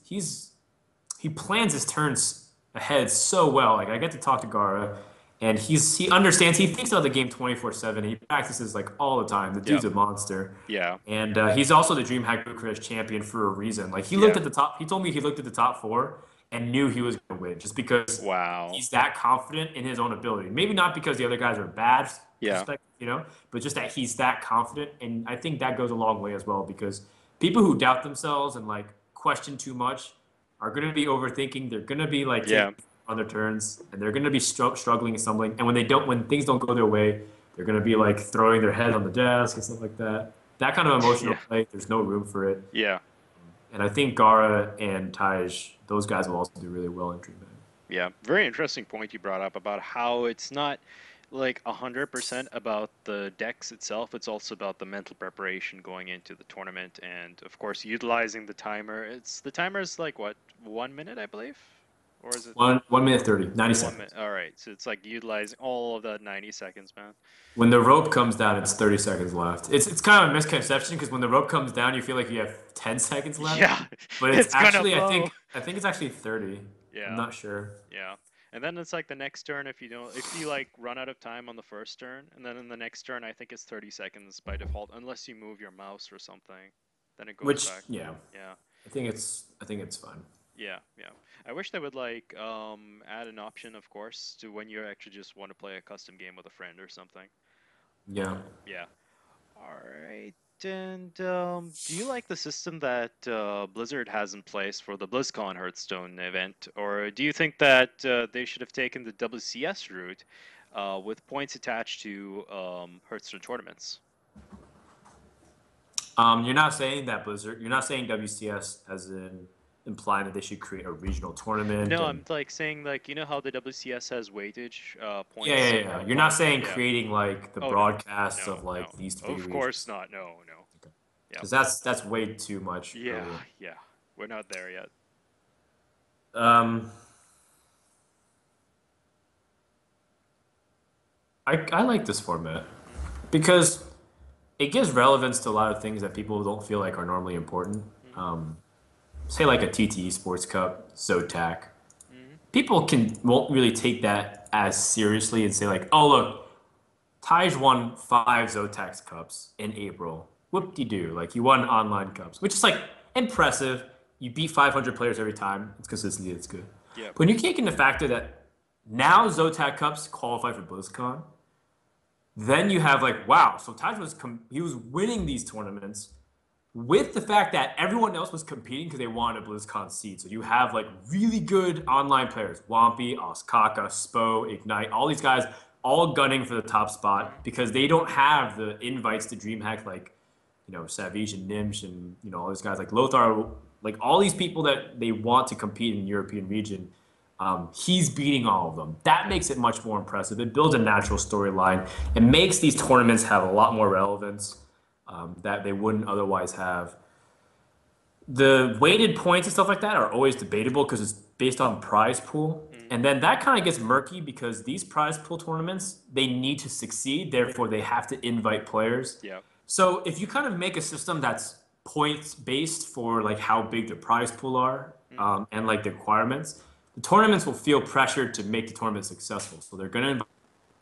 he plans his turns ahead so well. Like I get to talk to Gara, and he understands. He thinks about the game 24/7. He practices like all the time. The dude's yep. a monster, Yeah. and he's also the DreamHack Bucharest champion for a reason. Like he looked Yeah. at the top. He told me he looked at the top four and knew he was going to win just because Wow. he's that confident in his own ability. Maybe not because the other guys are bad, Yeah. perspective, but just that he's that confident. And I think that goes a long way as well because people who doubt themselves and like question too much are going to be overthinking. They're going to be like Yeah. taking on their turns, and they're going to be struggling and stumbling. And when things don't go their way, they're going to be like throwing their head on the desk and stuff like that. That kind of emotional Yeah. play, there's no room for it. Yeah. And I think Gara and Taj, those guys will also do really well in Dream Bang. Yeah. Very interesting point you brought up about how it's not like 100% about the decks itself. It's also about the mental preparation going into the tournament, and of course utilizing the timer. The timer is like what, 1 minute, I believe, or is it? 1 minute 30, 90 1 minute. seconds. All right. So it's like utilizing all of that 90 seconds, man. When the rope comes down, it's 30 seconds left. It's kind of a misconception because when the rope comes down, you feel like you have 10 seconds left. Yeah. But it's It's gonna actually, blow. I think it's actually 30. I'm Yeah. not sure. Yeah. And then it's like the next turn if you like run out of time on the first turn, and then in the next turn I think it's 30 seconds by default unless you move your mouse or something. Then it goes Which, back. yeah, Yeah. I think it's fine. Yeah, yeah. I wish they would like add an option, of course, to when you actually just want to play a custom game with a friend or something. Yeah. Yeah. All right. And do you like the system that Blizzard has in place for the BlizzCon Hearthstone event, or do you think that they should have taken the WCS route with points attached to Hearthstone tournaments? You're not saying WCS as in implying that they should create a regional tournament No, and I'm like saying like you know how the WCS has weightage yeah, yeah, points yeah. You're not applied. saying Yeah. creating like the Oh no, broadcasts no, of like no. these three Of course regions. not. No, no. Okay. Yeah, Because that's way too much yeah, earlier. yeah. We're not there yet. Um, I like this format because it gives relevance to a lot of things that people don't feel like are normally important. Mm-hmm. Um, Say like a TTE Sports Cup, Zotac. Mm-hmm. People won't really take that as seriously and say like, oh look, Taj won 5 Zotac Cups in April. Whoop-de-doo. Like you won online cups, which is like impressive. You beat 500 players every time. It's consistency. It's good. Yep. But when you take into factor that now Zotac Cups qualify for BlizzCon, then you have like, wow, so Taj he was winning these tournaments with the fact that everyone else was competing because they wanted a BlizzCon seed. So you have like really good online players, Wampy, Oskaka, Spo, Ignite, all these guys all gunning for the top Mm-hmm. spot because they don't have the invites to DreamHack like, Savage and Nimsh and, all these guys like Lothar, like all these people that they want to compete in the European region. He's beating all of them. That makes it much more impressive. It builds a natural storyline. It makes these tournaments have a lot more relevance that they wouldn't otherwise have. The weighted points and stuff like that are always debatable because it's based on prize pool. Mm-hmm. And then that kind of gets murky because these prize pool tournaments, they need to succeed. Therefore, they have to invite players. Yep. So if you kind of make a system that's points based for like how big the prize pool are Mm-hmm. and like the requirements, the tournaments will feel pressured to make the tournament successful. So they're going to invite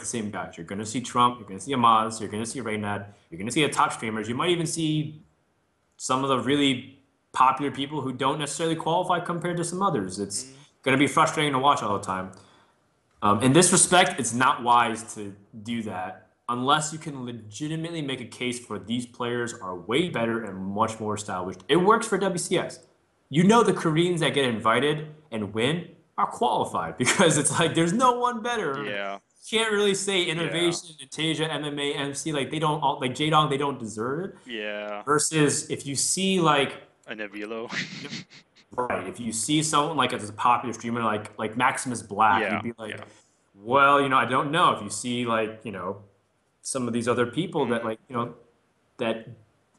the same guys. You're going to see Trump, you're going to see Amaz, you're going to see Reynad, you're going to see the top streamers. You might even see some of the really popular people who don't necessarily qualify compared to some others. It's Mm, going to be frustrating to watch all the time. In this respect, it's not wise to do that unless you can legitimately make a case for these players are way better and much more established. It works for WCS. You know the Koreans that get invited and win are qualified because it's like there's no one better. yeah, You can't really say yeah, Innovation, Natasia, MMA, MC like they don't all like Jadong they don't deserve it. yeah. Versus if you see like A Nebilo. right, if you see someone like as a popular streamer like Maximus Black, Yeah, you'd be like, yeah. well, I don't know. If you see like, some of these other people that Mm, like, that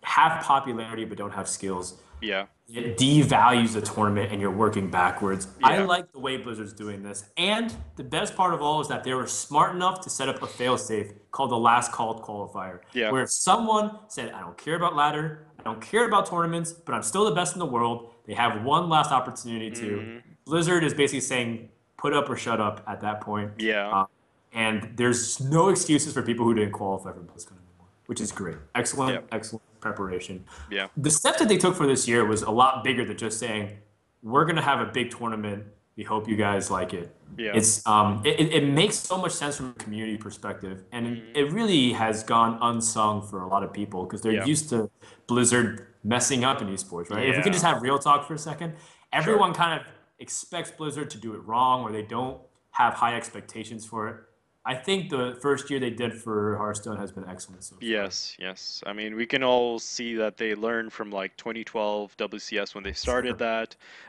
have popularity but don't have skills, yeah, it devalues the tournament and you're working backwards. I yeah, like the way Blizzard's doing this. And the best part of all is that they were smart enough to set up a failsafe called the last called qualifier, yeah. where if someone said, I don't care about ladder, I don't care about tournaments, but I'm still the best in the world, they have one last opportunity to. Mm, Blizzard is basically saying, put up or shut up at that point. yeah, And there's no excuses for people who didn't qualify for BlizzCon anymore, which is great. yeah, Excellent, excellent preparation. yeah, The step that they took for this year was a lot bigger than just saying, we're going to have a big tournament. We hope you guys like it. yeah. It makes so much sense from a community perspective, and Mm, it really has gone unsung for a lot of people because they're yeah, used to Blizzard messing up in esports, right? If we could yeah. just have real talk for a second, Sure. everyone kind of expects Blizzard to do it wrong, or they don't have high expectations for it. I think the first year they did for Hearthstone has been excellent so far. Yes, yes. I mean, we can all see that they learned from like 2012 WCS when they started Sure.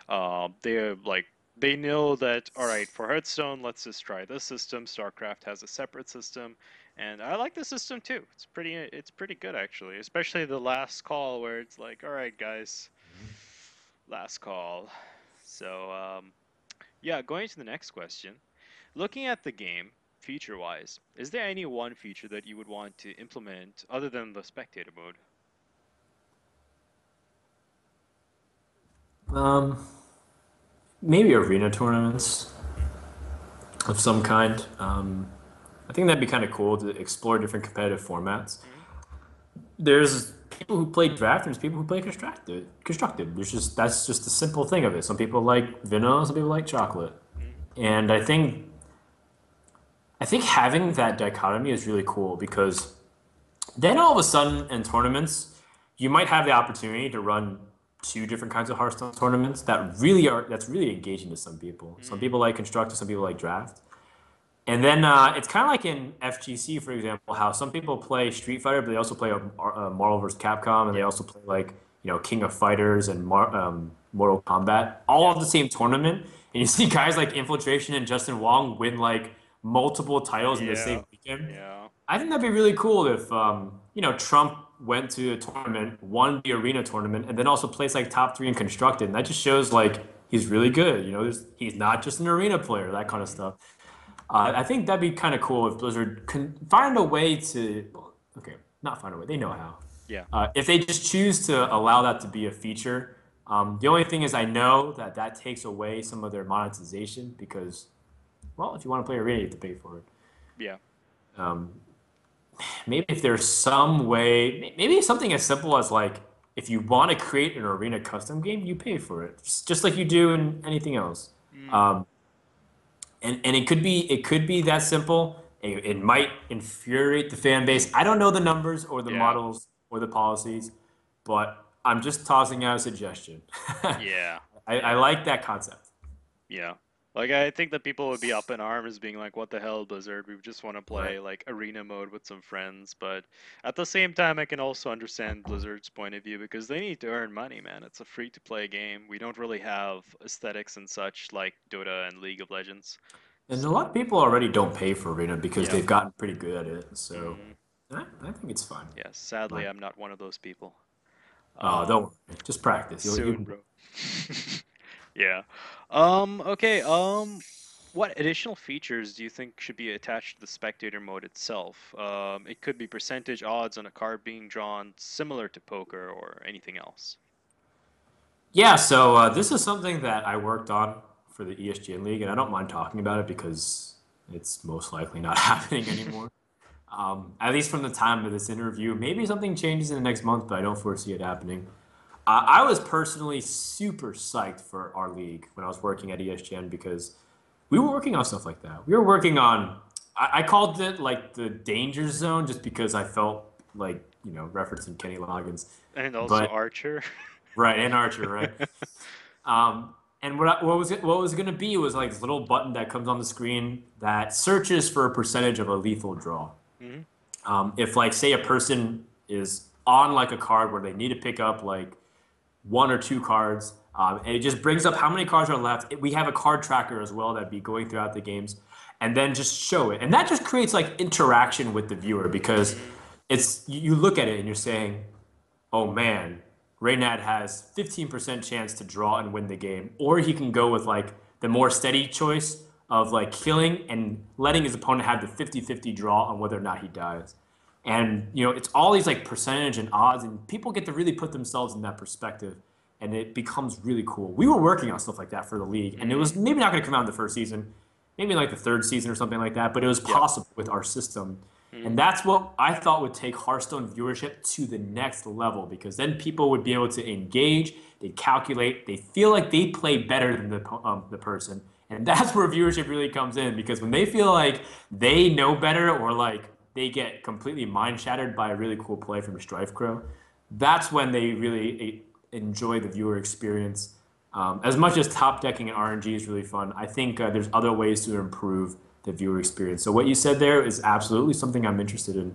that. They're like they know that all right, for Hearthstone, let's just try this system. StarCraft has a separate system, and I like the system too. It's pretty good actually, especially the last call where it's like, all right, guys, last call. So, yeah, going to the next question. Looking at the game, feature-wise, is there any one feature that you would want to implement other than the spectator mode? Um, Maybe arena tournaments of some kind. I think that'd be kind of cool to explore different competitive formats. Mm-hmm. There's people who play draft and there's people who play constructed. Constructed. That's just the simple thing of it. Some people like vanilla, some people like chocolate, Mm-hmm. and I think having that dichotomy is really cool because then all of a sudden in tournaments, you might have the opportunity to run two different kinds of Hearthstone tournaments that's really engaging to some people. Some Mm-hmm. people like constructed, some people like draft. And then it's kind of like in FGC, for example, how some people play Street Fighter, but they also play Marvel vs. Capcom, and they Yeah. also play like King of Fighters and Mortal Kombat, all Yeah. of the same tournament. And you see guys like Infiltration and Justin Wong win like multiple titles in the Yeah. same weekend. Yeah. I think that'd be really cool if Trump went to a tournament, won the arena tournament, and then also placed like top three in constructed. And that just shows like he's really good. He's not just an arena player, that kind of Mm-hmm. stuff. I think that'd be kind of cool if Blizzard can find a way to, well, okay, not find a way, they know how. Yeah. If they just choose to allow that to be a feature, the only thing is I know that that takes away some of their monetization because, well, if you want to play Arena, you have to pay for it. Yeah. Um, Maybe if there's some way, maybe something as simple as like, if you want to create an Arena custom game, you pay for it, just like you do in anything else. Mm. Um, and it could be that simple. It might infuriate the fan base. I don't know the numbers or the Yeah. models or the policies, but I'm just tossing out a suggestion. Yeah. I Yeah. like that concept. Yeah. Like I think that people would be up in arms being like, what the hell, Blizzard? We just want to Right. play like arena mode with some friends. But at the same time, I can also understand Blizzard's point of view because they need to earn money, man. It's a free to play game. We don't really have aesthetics and such like Dota and League of Legends. And a So, lot of people already don't pay for Arena because yeah. they've gotten pretty good at it. So Mm, I think it's fine. yeah. Sadly, But, I'm not one of those people. don't Um, worry. Just practice. You soon, can. bro. Yeah. Okay. What additional features do you think should be attached to the spectator mode itself? It could be percentage odds on a card being drawn, similar to poker or anything else. Yeah, so this is something that I worked on for the ESGN League, and I don't mind talking about it because It's most likely not happening anymore. At least from the time of this interview. Maybe something changes in the next month, but I don't foresee it happening. I was personally super psyched for our league when I was working at ESGN because we were working on stuff like that. We were working on, I called it like the danger zone just because I felt like, referencing Kenny Loggins. And also But, Archer. right, and Archer, right? And what was going to be was like this little button that comes on the screen that searches for a percentage of a lethal draw. Hmm. If like say a person is on like a card where they need to pick up like one or two cards, and it just brings up how many cards are left. We have a card tracker as well that'd be going throughout the games, and then just show it, and that just creates like interaction with the viewer because Hmm. it's you look at it and you're saying, oh man, Reynad has 15% chance to draw and win the game. Or he can go with like the more steady choice of like killing and letting his opponent have the 50-50 draw on whether or not he dies. And it's all these like percentage and odds, and people get to really put themselves in that perspective, and it becomes really cool. We were working on stuff like that for the league, and it Hmm. was maybe not going to come out in the first season, maybe in like the third season or something like that, but it was Yep. possible with our system. Hmm. And that's what I thought would take Hearthstone viewership to the next level because then people would be able to engage, they calculate, they feel like they play better than the person. And that's where viewership really comes in because when they feel like they know better or like they get completely mind shattered by a really cool play from Strife Crow, that's when they really enjoy the viewer experience. As much as top decking and RNG is really fun, I think there's other ways to improve the viewer experience. So what you said there is absolutely something I'm interested in,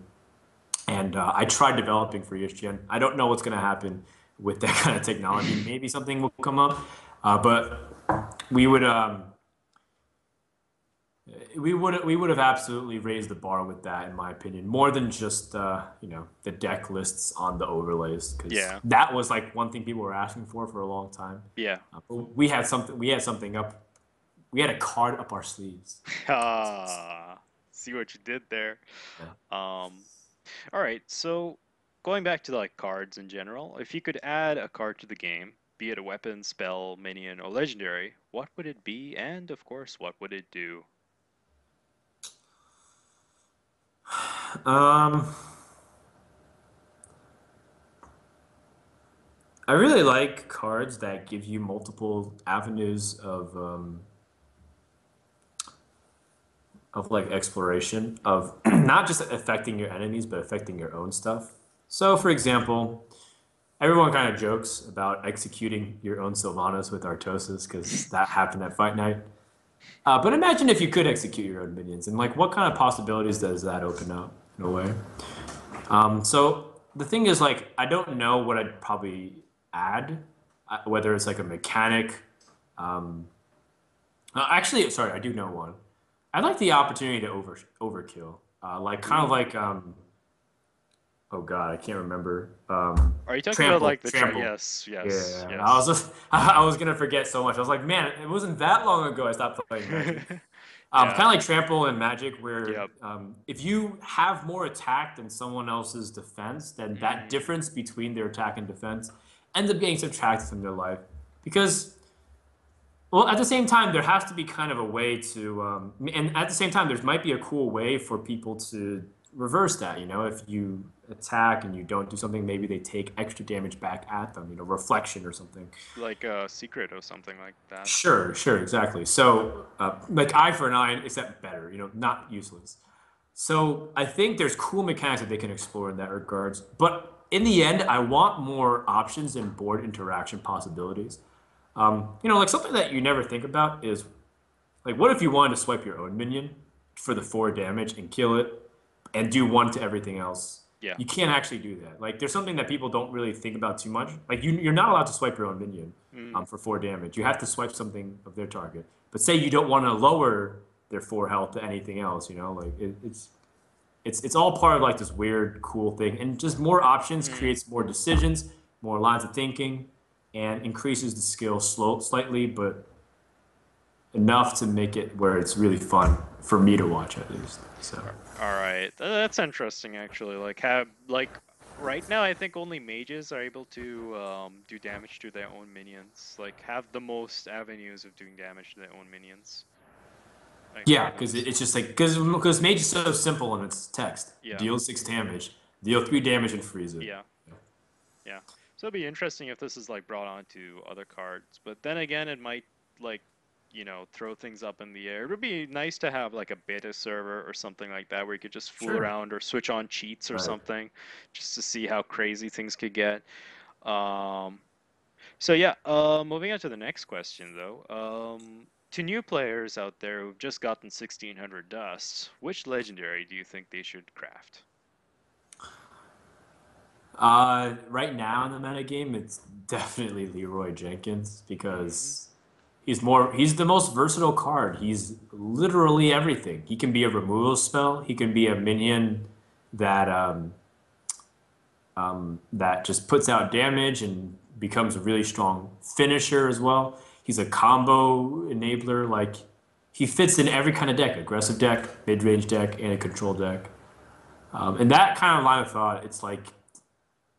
and I tried developing for ESGN. I don't know what's going to happen with that kind of technology. Maybe something will come up, but we would we would have absolutely raised the bar with that, in my opinion, more than just the deck lists on the overlays, because Yeah. that was like one thing people were asking for a long time. Yeah. But we had something. We had something up. We had a card up our sleeves. Ah, see what you did there. Yeah. Um, all right. So going back to like cards in general, if you could add a card to the game, be it a weapon, spell, minion, or legendary, what would it be? And of course, what would it do? Um, I really like cards that give you multiple avenues of like exploration of not just affecting your enemies but affecting your own stuff. So, for example, everyone kind of jokes about executing your own Sylvanas with Artosis because that happened at Fight Night. But imagine if you could execute your own minions, and like what kind of possibilities does that open up in a way? So the thing is, like, I don't know what I'd probably add, whether it's like a mechanic. Um, Actually, sorry, I do know one. I'd like the opportunity to overkill, like kind of Ooh. like oh God, I can't remember. Are you talking about Trample, like the try? trample. Yes, yes, Yeah, I was yes. just, I was gonna forget so much. I was like, man, it wasn't that long ago I stopped playing Magic. Kind of Yeah. like Trample and Magic, where Yep. if you have more attack than someone else's defense, then that Mm. difference between their attack and defense ends up getting subtracted from their life. Because, well, at the same time, there has to be kind of a way to, and at the same time, there might be a cool way for people to reverse that. If you attack and you don't do something, maybe they take extra damage back at them, reflection or something. Like a secret or something like that. Sure, sure, exactly. So, like eye for an eye, except better, not useless. So, I think there's cool mechanics that they can explore in that regards. But in the end, I want more options and board interaction possibilities. Like something that you never think about is like, what if you wanted to swipe your own minion for the 4 damage and kill it and do one to everything else? Yeah. You can't actually do that. Like, there's something that people don't really think about too much. Like, you're not allowed to swipe your own minion Mm. for 4 damage. You have to swipe something of their target. But say you don't want to lower their 4 health to anything else, like it's all part of like this weird, cool thing. And just more options Mm. creates more decisions, more lines of thinking, and increases the skill slightly, but enough to make it where it's really fun for me to watch at least. So All right, that's interesting actually. Like have like right now, I think only mages are able to do damage to their own minions. Like have the most avenues of doing damage to their own minions. like Yeah, because items. it's just like because mage is so simple and it's text. Yeah, Deal 6 damage, deal 3 damage, and freeze it. yeah, yeah. So it'd be interesting if this is like brought onto other cards, but then again, it might like throw things up in the air. It would be nice to have like a beta server or something like that where you could just fool Sure. around or switch on cheats or Right. something, just to see how crazy things could get. Um, So yeah, moving on to the next question though. To new players out there who've just gotten 1600 dust, which legendary do you think they should craft? Right now in the meta game, it's definitely Leroy Jenkins Hmm. because he's the most versatile card. He's literally everything. He can be a removal spell. He can be a minion that that just puts out damage and becomes a really strong finisher as well. He's a combo enabler. Like he fits in every kind of deck: aggressive deck, mid-range deck, and a control deck. And that kind of line of thought, it's like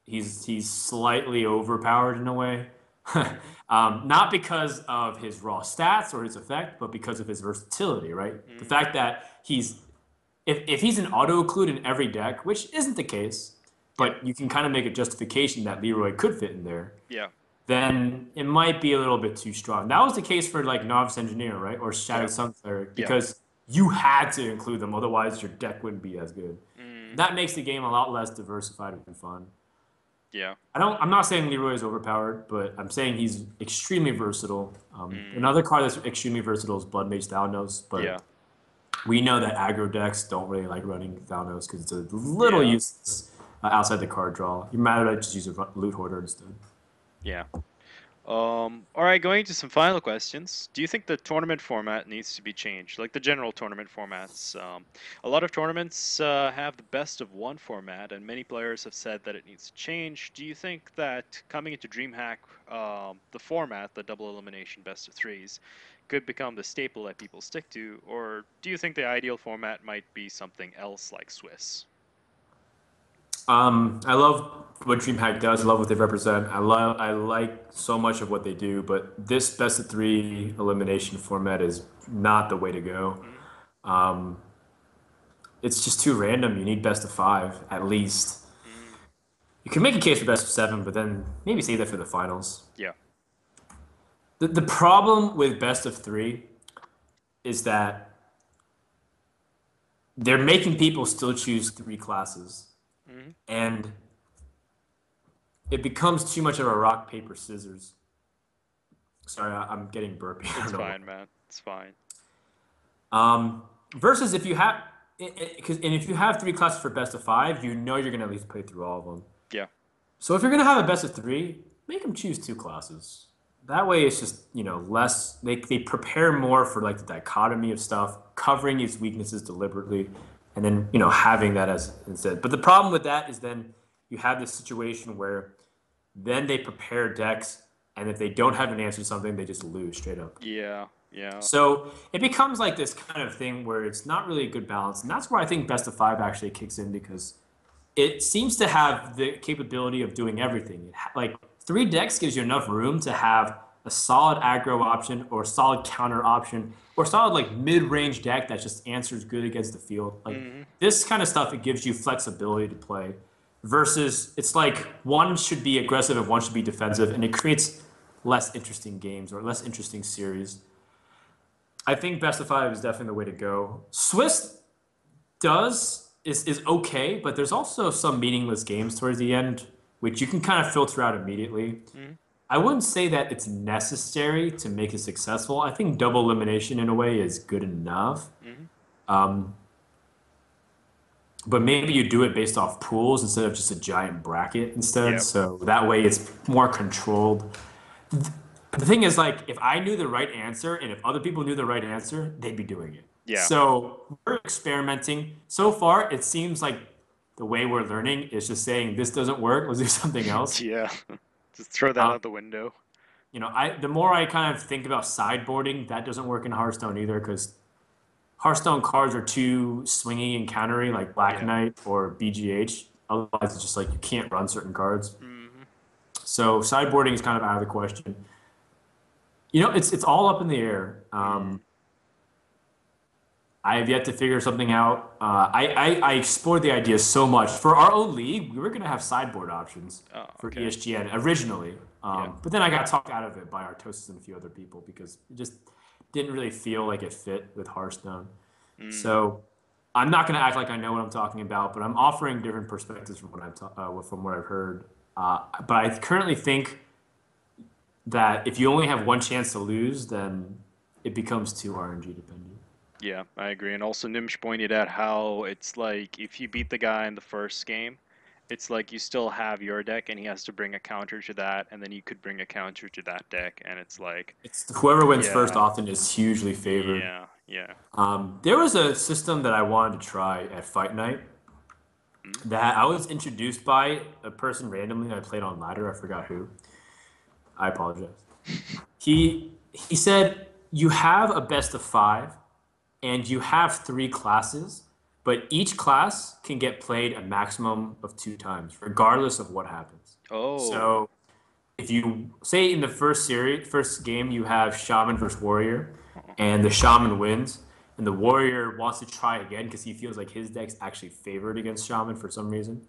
he's slightly overpowered in a way. Hmm. Not because of his raw stats or his effect, but because of his versatility, right? The Hmm. fact that if he's an auto occlude in every deck, which isn't the case, Yeah, but you can kind of make a justification that Leroy could fit in there, yeah, then it might be a little bit too strong. That was the case for like Novice Engineer, right? Or yeah, Shattered Sun Cleric, yeah. because you had to include them, otherwise your deck wouldn't be as good. Mm, That makes the game a lot less diversified and fun. yeah. I'm not saying Leroy is overpowered, but I'm saying he's extremely versatile. Mm, Another card that's extremely versatile is Blood Mage Thalanos, but yeah, we know that aggro decks don't really like running Thalanos because it's a little yeah, useless outside the card draw. You might have just use a loot hoarder instead. yeah. All right, going to some final questions. Do you think the tournament format needs to be changed, like the general tournament formats? A lot of tournaments have the best of one format, and many players have said that it needs to change. Do you think that coming into DreamHack, the format, the double elimination best of threes, could become the staple that people stick to, or do you think the ideal format might be something else like Swiss? I love what DreamHack does. I love what they represent. I like so much of what they do, but this best of three elimination format is not the way to go. Mm, It's just too random. You need best of five at least. mm, You can make a case for best of seven, but then maybe save that for the finals. yeah. The problem with best of three is that they're making people still choose three classes, Mm, and it becomes too much of a rock paper scissors. Sorry, I'm getting burpy. I it's don't know why. fine, man. It's fine. Versus if you have, because and if you have three classes for best of five, you know you're gonna at least play through all of them. Yeah. So if you're gonna have a best of three, make them choose two classes. That way, it's just less. They prepare more for like the dichotomy of stuff, covering its weaknesses deliberately, and then having that as instead. But the problem with that is then you have this situation where then they prepare decks, and if they don't have an answer to something, they just lose straight up. Yeah. Yeah. So it becomes like this kind of thing where it's not really a good balance, and that's where I think best of five actually kicks in because it seems to have the capability of doing everything. Like three decks gives you enough room to have a solid aggro option or a solid counter option or solid like mid-range deck that just answers good against the field. Like Hmm. this kind of stuff, it gives you flexibility to play versus it's like one should be aggressive and one should be defensive, and it creates less interesting games or less interesting series. I think best of five is definitely the way to go. Swiss is okay, but there's also some meaningless games towards the end, which you can kind of filter out immediately. Hmm. I wouldn't say that it's necessary to make it successful. I think double elimination in a way is good enough. Hmm. But maybe you do it based off pools instead of just a giant bracket instead. Yeah. So that way it's more controlled. The thing is, like, if I knew the right answer and if other people knew the right answer, they'd be doing it. Yeah. So we're experimenting. So far, it seems like the way we're learning is just saying this doesn't work. Let's do something else. Yeah. Just throw that Um, out the window. the more I kind of think about sideboarding, that doesn't work in Hearthstone either because Hearthstone cards are too swingy and countery, like Black Yeah. Knight or BGH. Otherwise, it's just like you can't run certain cards. Hmm. So sideboarding is kind of out of the question. It's all up in the air. Mm. I have yet to figure something out. I explored the idea so much. For our own league, we were going to have sideboard options Oh, for okay. ESGN originally. Yeah. But then I got talked out of it by Artosis and a few other people because it just didn't really feel like it fit with Hearthstone. Mm. So I'm not going to act like I know what I'm talking about, but I'm offering different perspectives from from what I've heard. But I currently think that if you only have one chance to lose, then it becomes too RNG dependent. Yeah, I agree. And also Nimsh pointed out how it's like if you beat the guy in the first game, it's like you still have your deck and he has to bring a counter to that, and then you could bring a counter to that deck, and it's like, It's whoever wins first yeah, often is hugely favored. yeah, yeah. There was a system that I wanted to try at Fight Night Mm? that I was introduced by a person randomly. I played on ladder. I forgot who. I apologize. He said you have a best of five, and you have three classes, but each class can get played a maximum of two times, regardless of what happens. Oh, So if you say in the first game, you have Shaman versus Warrior, uh-uh. and the Shaman wins, and the Warrior wants to try again because he feels like his deck's actually favored against Shaman for some reason.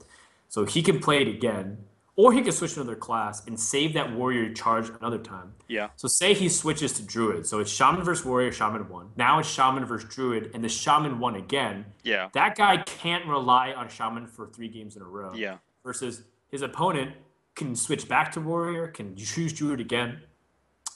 So he can play it again, or he can switch to another class and save that Warrior charge another time. Yeah, So say he switches to Druid. So it's Shaman versus Warrior, Shaman won. Now it's Shaman versus Druid, and the Shaman won again. yeah, That guy can't rely on Shaman for 3 games in a row. yeah, Versus his opponent can switch back to Warrior, can choose Druid again,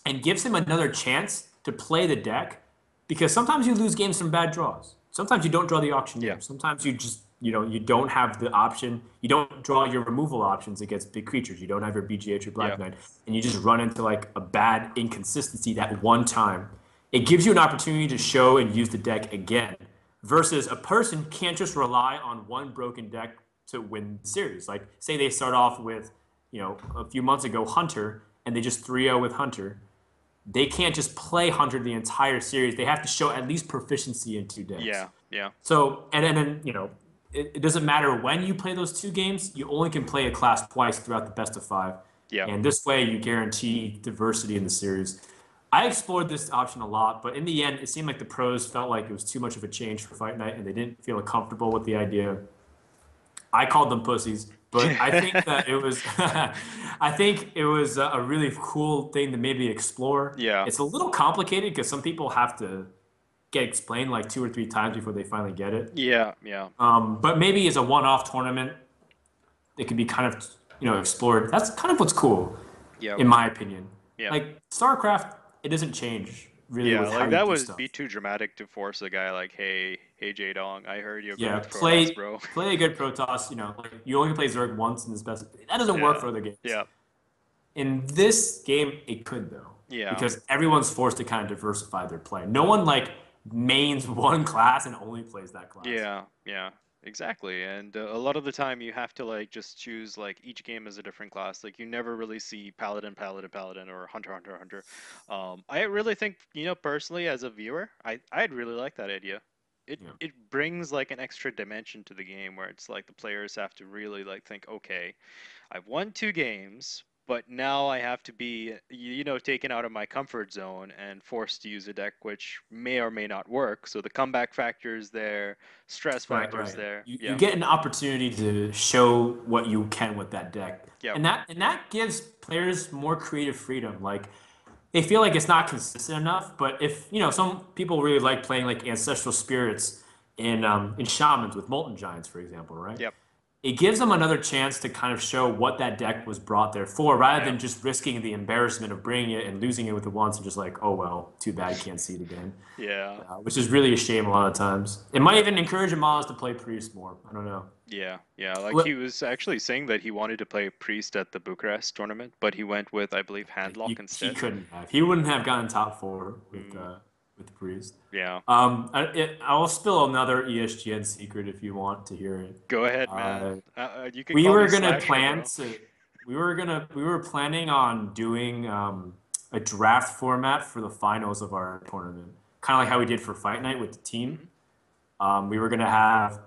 and gives him another chance to play the deck because sometimes you lose games from bad draws. Sometimes you don't draw the yeah, auctioneer. Sometimes you just you don't have the option. You don't draw your removal options against big creatures. You don't have your BGH or yeah, Black Knight, and you just run into like a bad inconsistency that one time. It gives you an opportunity to show and use the deck again, versus a person can't just rely on one broken deck to win the series. Like say they start off with, a few months ago Hunter, and they just 3-0 with Hunter. They can't just play Hunter the entire series. They have to show at least proficiency in two decks. yeah, yeah, So, and then, it doesn't matter when you play those 2 games, you only can play a class twice throughout the best of five. yeah, And this way you guarantee diversity in the series. I explored this option a lot, but in the end, it seemed like the pros felt like it was too much of a change for Fight Night and they didn't feel comfortable with the idea. I called them pussies, but I think that it was, I think it was a really cool thing to maybe explore. yeah, It's a little complicated because some people have to get explained like 2 or 3 times before they finally get it. yeah, yeah, But maybe as a one-off tournament, it could be kind of, explored. That's kind of what's cool, yeah, in my opinion. yeah. Like StarCraft, it doesn't change really Yeah, with how like you that do would be stuff. too dramatic to force a guy like, hey J-Dong, I heard you're going Yeah, with Protoss, play bro. play a good Protoss. Like you only play Zerg once in this best. That doesn't work Yeah, for other games. yeah, In this game, it could though, yeah, because everyone's forced to kind of diversify their play. No one like mains one class and only plays that class. yeah, yeah, exactly. And a lot of the time you have to like just choose like each game is a different class. Like you never really see Paladin, Paladin, Paladin, or Hunter, Hunter, Hunter. I really think, personally as a viewer, I'd really like that idea. It Yeah. it brings like an extra dimension to the game where it's like the players have to really like think, okay, I've won 2 games, but now I have to be, taken out of my comfort zone and forced to use a deck which may or may not work. So the comeback factor is there, stress Right, factor is right. there. You Yeah, get an opportunity to show what you can with that deck. yeah, And that gives players more creative freedom. Like they feel like it's not consistent enough, but if, some people really like playing like ancestral spirits in shamans with molten giants, for example, right? yep, It gives them another chance to kind of show what that deck was brought there for, rather yep, than just risking the embarrassment of bringing it and losing it with the once and just like, oh well, too bad, can't see it again. yeah, Which is really a shame a lot of times. It might even encourage Amalas to play Priest more. I don't know. yeah, yeah. Like he What was actually saying that he wanted to play Priest at the Bucharest tournament, but he went with, I believe, Handlock he instead. couldn't have. He wouldn't have gotten top four Mm, with Priest. yeah. I'll spill another ESGN secret if you want to hear it. Go ahead, man. Uh, You can we call me were gonna Slasher, plan bro. to. We were planning on doing a draft format for the finals of our tournament, kind of like how we did for Fight Night with the team. Hmm. We were gonna have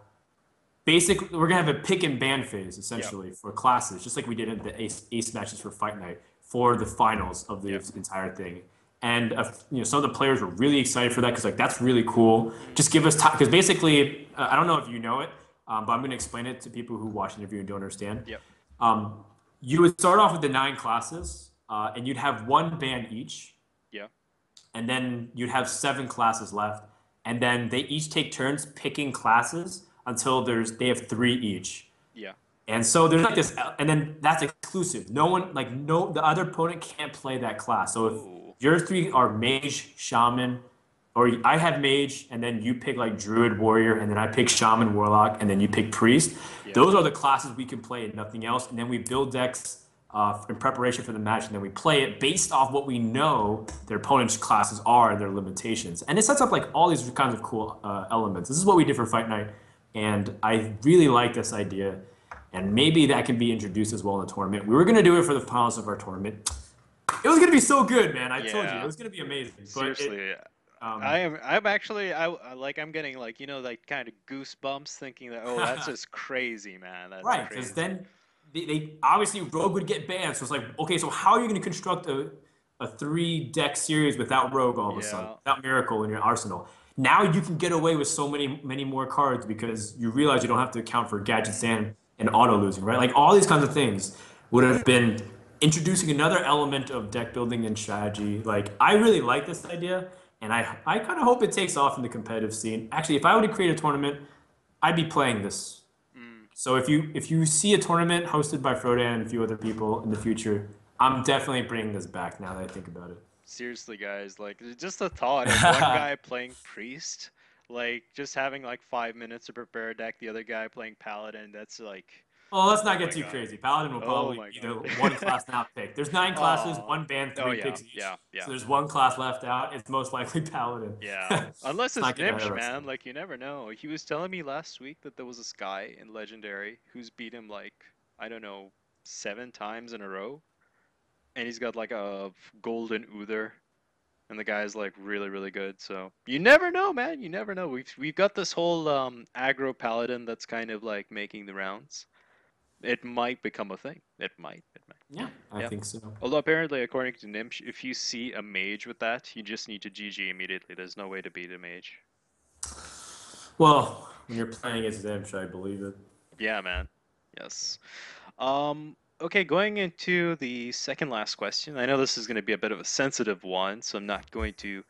basically we're gonna have a pick and ban phase Yep, essentially for classes, just like we did in the ace matches for Fight Night for the finals of the yep, entire thing. And some of the players were really excited for that because like that's really cool. Mm, Just give us time because basically I don't know if you know it, but I'm going to explain it to people who watch the interview and don't understand. yep. Um, you would start off with the 9 classes, and you'd have one band each, Yeah. and then you'd have 7 classes left, and then they each take turns picking classes until they have 3 each. Yeah. And so there's like this, and then that's exclusive. No one, like, no, the other opponent can't play that class. So if Oh. your three are mage, shaman, or I have mage, and then you pick like druid, warrior, and then I pick shaman, warlock, and then you pick priest. Yeah. Those are the classes we can play and nothing else. And then we build decks in preparation for the match, and then we play it based off what we know their opponent's classes are and their limitations. And it sets up like all these kinds of cool elements. This is what we did for Fight Night, and I really like this idea. And maybe that can be introduced as well in the tournament. We were going to do it for the finals of our tournament. It was going to be so good, man. I told you. It Yeah. was going to be amazing. But Seriously. um, I'm actually like I'm getting like like kind of goosebumps thinking that oh that's just crazy, man. That's right, because crazy. then they obviously Rogue would get banned. So it's like, okay, so how are you going to construct a 3 deck series without Rogue all of a sudden, Yeah. without Miracle in your arsenal? Now you can get away with so many more cards because you realize you don't have to account for gadget stand and auto losing, right? Like all these kinds of things would have been introducing another element of deck building and strategy. Like I really like this idea, and I kind of hope it takes off in the competitive scene. Actually, if I were to create a tournament, I'd be playing this. Mm. So if you see a tournament hosted by Frodan and a few other people in the future, I'm definitely bringing this back now that I think about it. Seriously, guys, like just the thought of one guy playing priest, like just having like 5 minutes to prepare a deck, the other guy playing paladin. That's like, Well, let's not oh get my too god. crazy. Paladin will Oh probably my be the god. one class now picked. There's 9 classes, Oh. one band, Oh three yeah, picks each. yeah, yeah. So there's one class left out. It's most likely Paladin. Yeah. Unless Let's it's not get ahead Nimsh, of man. ourselves. Like you never know. He was telling me last week that there was this guy in Legendary who's beat him like, I don't know, 7 times in a row. And he's got like a golden Uther. And the guy's like really, really good. So you never know, man. You never know. We've got this whole aggro paladin that's kind of like making the rounds. It might become a thing. It might. It might. Yeah, I Yeah. think so. Although apparently, according to Nimsh, if you see a mage with that, you just need to GG immediately. There's no way to beat a mage. Well, when you're playing against them, should I believe it? Yeah, man. Yes. Okay, going into the second last question. I know this is going to be a bit of a sensitive one, so I'm not going to,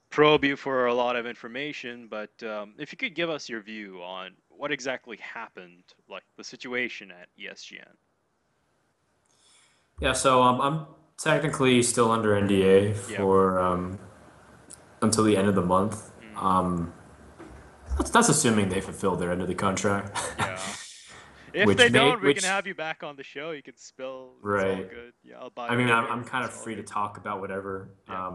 probe you for a lot of information, but if you could give us your view on what exactly happened, like the situation at ESGN. Yeah, so I'm technically still under NDA Yep. for until the end of the month. Mm, That's assuming they fulfilled their end of the contract, yeah. If which they may don't, we can which have you back on the show. You can spill. It's all right. good. Yeah, I'll buy I mean, I'm burger. kind of It's all free to good. talk about whatever. Yeah.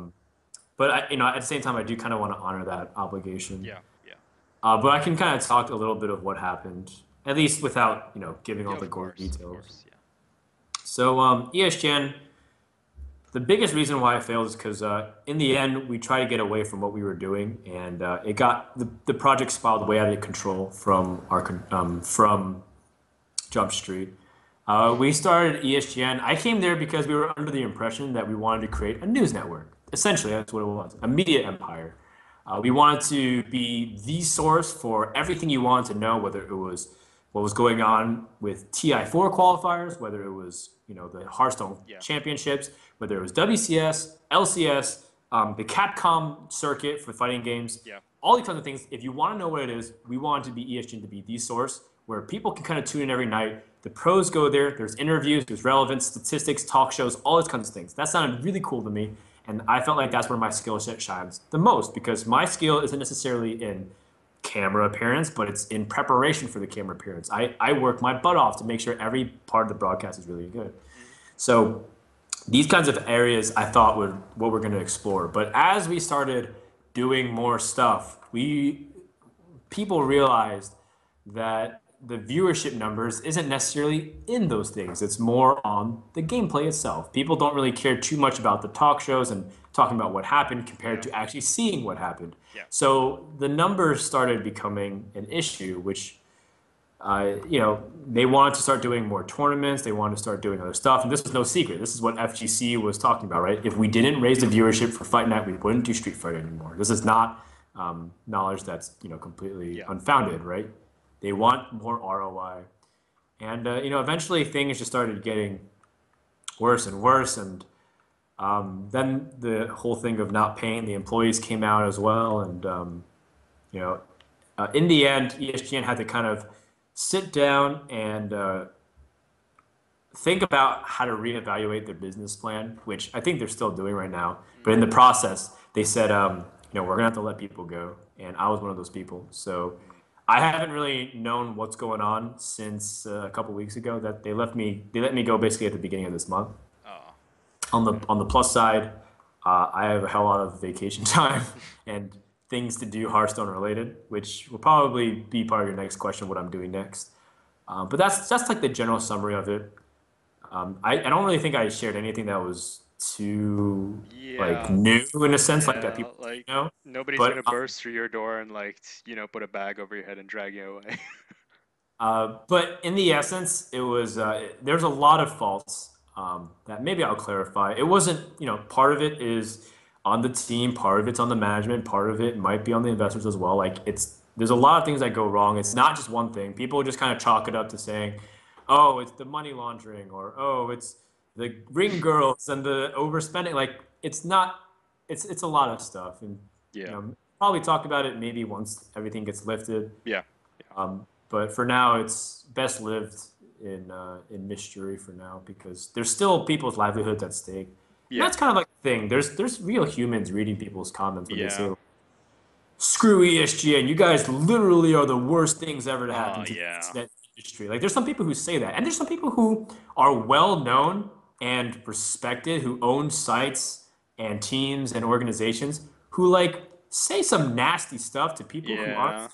But at the same time, I do kind of want to honor that obligation. Yeah. Yeah. But I can kind of talk a little bit of what happened, at least without giving all Yeah, the of gory course. Of details. course. Yeah. So ESGN, the biggest reason why it failed is because in the end we tried to get away from what we were doing, and it got the project spiraled way out of control from from Jump Street. We started ESGN. I came there because we were under the impression that we wanted to create a news network. Essentially, that's what it was, a media empire. We wanted to be the source for everything you wanted to know, whether it was what was going on with TI4 qualifiers, whether it was the Hearthstone Yeah. championships, whether it was WCS, LCS, the Capcom circuit for fighting games, Yeah. all these kinds of things. If you want to know what it is, we wanted to be ESGN to be the source where people can kind of tune in every night. The pros go there. There's interviews, there's relevance, statistics, talk shows, all these kinds of things. That sounded really cool to me. And I felt like that's where my skill set shines the most because my skill isn't necessarily in camera appearance, but it's in preparation for the camera appearance. I work my butt off to make sure every part of the broadcast is really good. Mm, So these kinds of areas I thought were what we're going to explore. But as we started doing more stuff, people realized that the viewership numbers isn't necessarily in those things. It's more on the gameplay itself. People don't really care too much about the talk shows and talking about what happened compared yeah. to actually seeing what happened. Yeah. So the numbers started becoming an issue, which they wanted to start doing more tournaments. They wanted to start doing other stuff. And this was no secret. This is what FGC was talking about, right? If we didn't raise the viewership for Fight Night, we wouldn't do Street Fighter anymore. This is not knowledge that's, completely Yeah. unfounded, right? They want more ROI. And, eventually things just started getting worse and worse. And then the whole thing of not paying the employees came out as well. And, you know, in the end, ESGN had to kind of sit down and think about how to reevaluate their business plan, which I think they're still doing right now. But in the process, they said, we're gonna have to let people go, and I was one of those people. So I haven't really known what's going on since a couple weeks ago. That they let me go basically at the beginning of this month. Oh. On the plus side, I have a hell lot of vacation time and things to do Hearthstone related, which will probably be part of your next question, what I'm doing next. But that's like the general summary of it. I don't really think I shared anything that was too like Yeah. new in a sense, like that Yeah. people Like know. nobody's But gonna burst through your door and like, put a bag over your head and drag you away. but in the essence, it was there's a lot of faults that maybe I'll clarify. It wasn't, part of it is on the team, part of it's on the management, part of it might be on the investors as well. Like there's a lot of things that go wrong. It's not just one thing. People just kind of chalk it up to saying, "Oh, it's the money laundering," or "Oh, it's the ring girls and the overspending." Like it's not. It's a lot of stuff, and Yeah. probably talk about it maybe once everything gets lifted. Yeah. Yeah. But for now, it's best lived in mystery for now because there's still people's livelihoods at stake, and Yeah. that's kind of like the thing. There's real humans reading people's comments when they say, Yeah. "Screw ESGN, you guys literally are the worst things ever to happen Oh to the yeah. internet industry." Like there's some people who say that, and there's some people who are well known and respected who own sites and teams and organizations who like say some nasty stuff to people who aren't Yeah.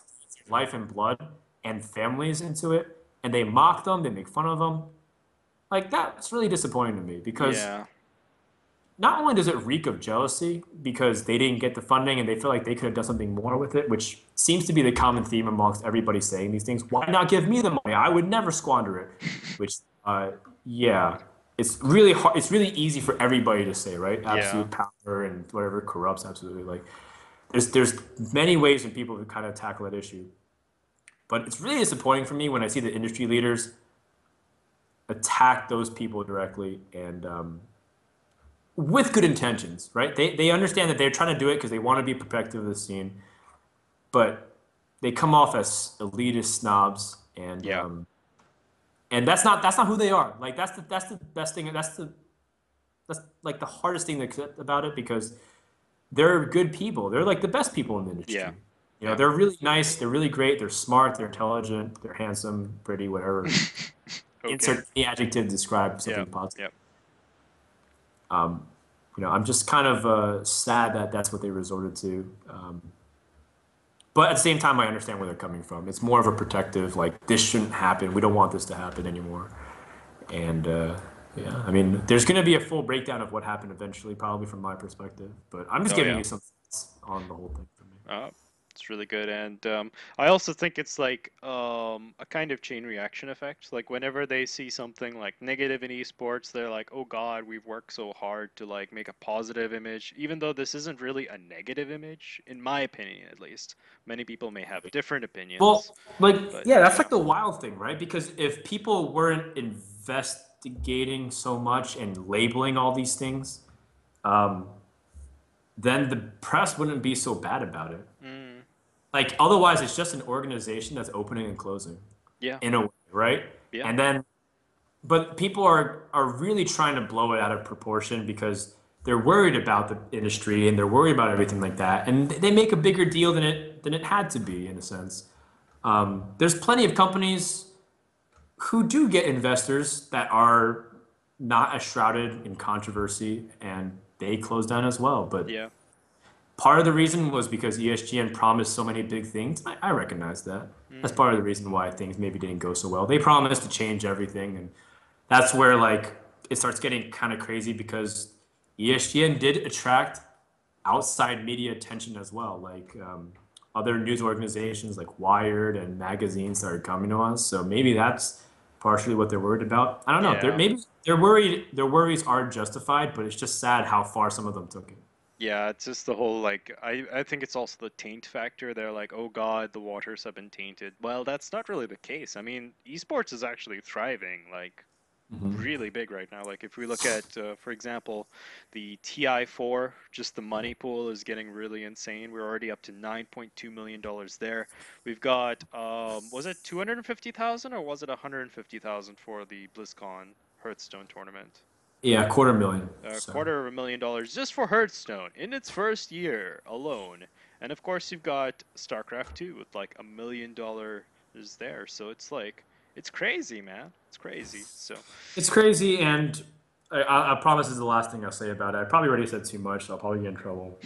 life and blood and families into it, and they mock them, they make fun of them. Like that's really disappointing to me because Yeah. not only does it reek of jealousy because they didn't get the funding and they feel like they could have done something more with it, which seems to be the common theme amongst everybody saying these things. Why not give me the money? I would never squander it. Which, yeah, it's really hard. It's really easy for everybody to say, right? Yeah. Absolute power and whatever corrupts absolutely. Like, there's many ways in people who kind of tackle that issue. But it's really disappointing for me when I see the industry leaders attack those people directly and with good intentions, right? They understand that they're trying to do it because they want to be protective of the scene, but they come off as elitist snobs, Yeah. and that's not who they are. Like that's the best thing. That's like the hardest thing about it because they're good people. They're like the best people in the Yeah. industry. Yeah. They're really nice. They're really great. They're smart. They're intelligent. They're handsome, pretty, whatever. Okay. Insert any adjective to describe Yep. something positive. Yep. I'm just kind of sad that that's what they resorted to. But at the same time, I understand where they're coming from. It's more of a protective, like this shouldn't happen. We don't want this to happen anymore. And yeah, I mean, there's going to be a full breakdown of what happened eventually, probably from my perspective. But I'm just Oh giving yeah. you some thoughts on the whole thing for me. Uh, it's really good, and I also think it's like a kind of chain reaction effect. Like whenever they see something like negative in esports, they're like, "Oh God, we've worked so hard to like make a positive image," even though this isn't really a negative image, in my opinion, at least. Many people may have different Well, opinions, like, but yeah, that's yeah, like the wild thing, right? Because if people weren't investigating so much and labeling all these things, um, then the press wouldn't be so bad about it. mm, Like, otherwise, it's just an organization that's opening and closing yeah, in a way, right? yeah, And then, but people are really trying to blow it out of proportion because they're worried about the industry and they're worried about everything like that, and they make a bigger deal than it had to be in a sense. There's plenty of companies who do get investors that are not as shrouded in controversy and they close down as well. But yeah, part of the reason was because ESGN promised so many big things. I recognize that. That's mm, part of the reason why things maybe didn't go so well. They promised to change everything, and that's where like it starts getting kind of crazy because ESGN did attract outside media attention as well. Like other news organizations like Wired and magazines started coming to us. So maybe that's partially what they're worried about. I don't know. Yeah. Maybe they're worried. Their worries are justified, but it's just sad how far some of them took it. Yeah, it's just the whole like I think it's also the taint factor. They're like, "Oh God, the waters have been tainted." Well, that's not really the case. I mean, esports is actually thriving, like Hmm. really big right now. Like if we look at, for example, the TI4, just the money pool is getting really insane. We're already up to $9.2 million there. We've got, was it 250,000 or was it 150,000 for the BlizzCon Hearthstone tournament? Yeah, quarter million. A So $250,000 just for Hearthstone in its first year alone. And of course, you've got StarCraft 2 with like $1 million there. So it's like, it's crazy, man. It's crazy. So, it's crazy, and I promise this is the last thing I'll say about it. I probably already said too much, so I'll probably get in trouble.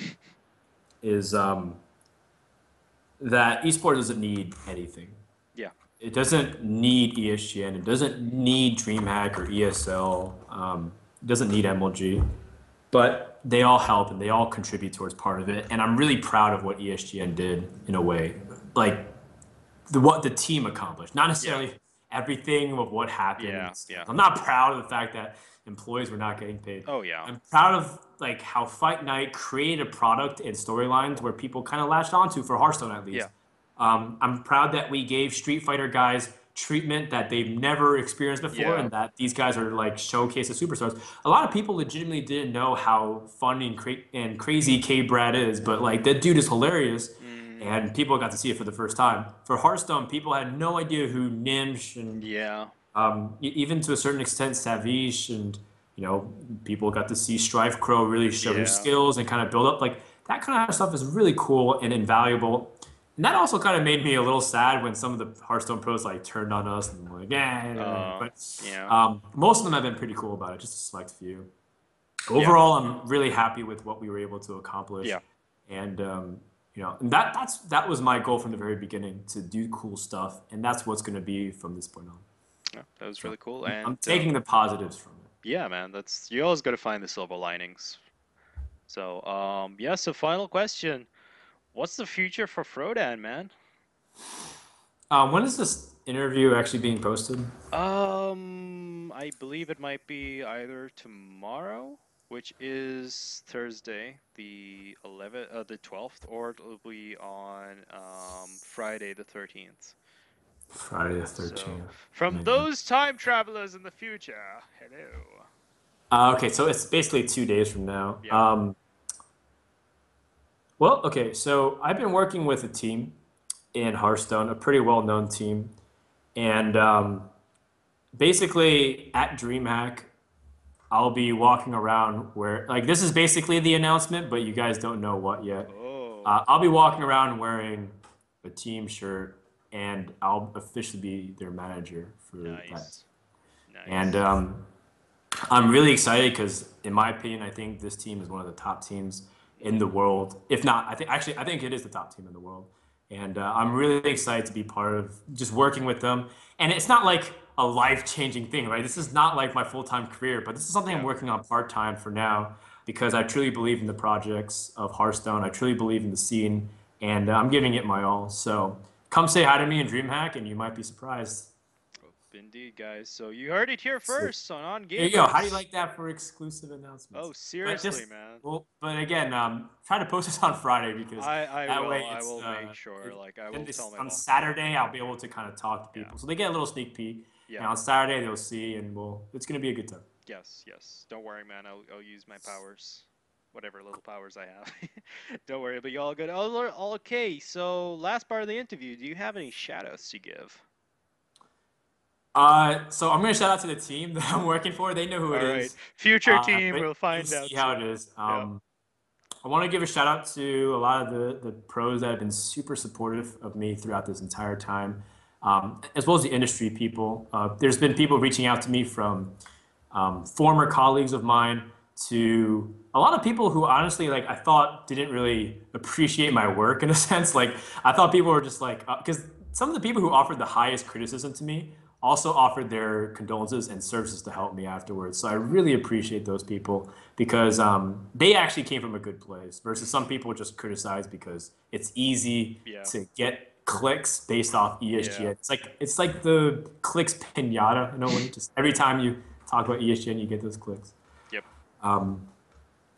Is that esports doesn't need anything. yeah, It doesn't need ESGN. It doesn't need DreamHack or ESL. It doesn't need MLG. But they all help and they all contribute towards part of it. And I'm really proud of what ESGN did in a way, like what the team accomplished, not yeah, necessarily everything of what happened. yeah, yeah. I'm not proud of the fact that employees were not getting paid. Oh, yeah. I'm proud of like how Fight Night created a product and storylines where people kind of latched onto for Hearthstone at Yeah, least. I'm proud that we gave Street Fighter guys treatment that they've never experienced before, yeah. and that these guys are like showcase of superstars. A lot of people legitimately didn't know how fun and crazy K Brad is, but like that dude is hilarious, Mm, and people got to see it for the first time. For Hearthstone, people had no idea who Nimsh and yeah, even to a certain extent Savish and people got to see Strife Crow really show his yeah, skills and kind of build up like that kind of stuff is really cool and invaluable. And that also kind of made me a little sad when some of the Hearthstone pros like turned on us and like, yeah. uh, But yeah, most of them have been pretty cool about it, just a select few. yeah, Overall, I'm really happy with what we were able to accomplish, yeah, and and that was my goal from the very beginning to do cool stuff, and that's what's going to be from this point on. yeah. That was So really cool. I'm And taking the positives from it. yeah, man, that's you always got to find the silver linings. So, yeah. So, final question: what's the future for Frodan, man? When is this interview actually being posted? I believe it might be either tomorrow, which is Thursday, the 12th, or it'll be on Friday the 13th. Friday the So, 13th. from Man. those time travelers in the future, hello. Okay, so it's basically 2 days from now. Yeah. Well, okay, so I've been working with a team in Hearthstone, a pretty well-known team, and basically at DreamHack, I'll be walking around where like this is basically the announcement, but you guys don't know what yet. Oh, I'll be walking around wearing a team shirt, and I'll officially be their manager for that. nice, And nice. I'm really excited because, in my opinion, I think this team is one of the top teams in the world. If not, I think it is the top team in the world. And I'm really excited to be part of just working with them. And it's not like a life-changing thing, right? This is not like my full-time career, but this is something I'm Yeah. working on part-time for now because I truly believe in the projects of Hearthstone. I truly believe in the scene, and I'm giving it my all. So come say hi to me in DreamHack, and you might be surprised. Oh, indeed, guys. So you heard it here So first on there you go. How do you onGamers. like that for exclusive Oh, announcements? But seriously, just man. well, but again, try to post this on Friday because I that way will. I it's will make sure. Like I then will tell this my on boss that. Saturday I'll be able to kind of talk to Yeah. people, so they get a little sneak peek, Yeah. and on Saturday they'll see, and it's gonna be a good time. Yes. Yes. Don't worry, man. I'll use my powers, whatever little powers I have. Don't worry. But you all good. All okay. So last part of the interview. Do you have any shout outs to give? So I'm gonna shout out to the team that I'm working for. They know who it All right. is, Future team. but We'll you'll find see out how soon. it is. Yeah. I want to give a shout out to a lot of the pros that have been super supportive of me throughout this entire time, as well as the industry people. There's been people reaching out to me from former colleagues of mine to a lot of people who honestly like I thought didn't really appreciate my work in a sense. Like I thought people were just like because some of the people who offered the highest criticism to me also offered their condolences and services to help me afterwards. So I really appreciate those people because they actually came from a good place versus some people just criticize because it's easy Yeah. to get clicks based off ESGN. Yeah. It's like the clicks pinata in a way. Just every time you talk about ESGN, you get those clicks. Yep. Um,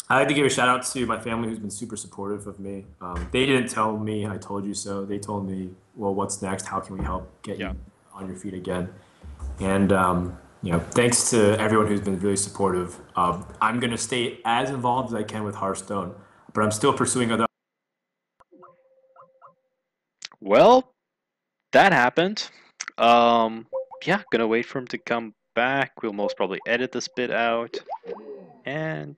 I like to give a shout out to my family who's been super supportive of me. They didn't tell me I told you so. They told me, well, what's next? How can we help get Yeah. you on your feet again? And thanks to everyone who's been really supportive. I'm gonna stay as involved as I can with Hearthstone, but I'm still pursuing other. Well, that happened. Um, yeah, gonna wait for him to come back. We'll most probably edit this bit out. And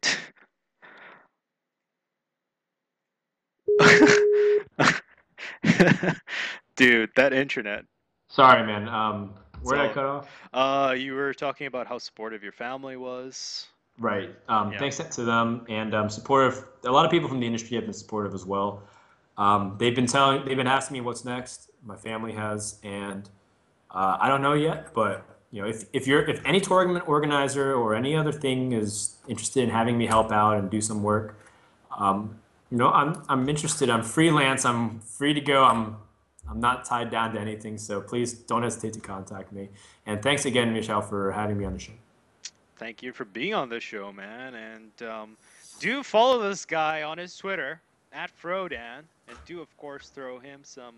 dude, that internet. Sorry, man. It's Where did I all. cut off? You were talking about how supportive your family was. Right. Yeah. Thanks to them and supportive. A lot of people from the industry have been supportive as well. They've been asking me what's next. My family has, and I don't know yet. But if any tournament organizer or any other thing is interested in having me help out and do some work, um, I'm interested. I'm freelance. I'm free to go. I'm not tied down to anything. So please don't hesitate to contact me. And thanks again, Michelle, for having me on the show. Thank you for being on the show, man. And do follow this guy on his Twitter at Frodan, and do of course throw him some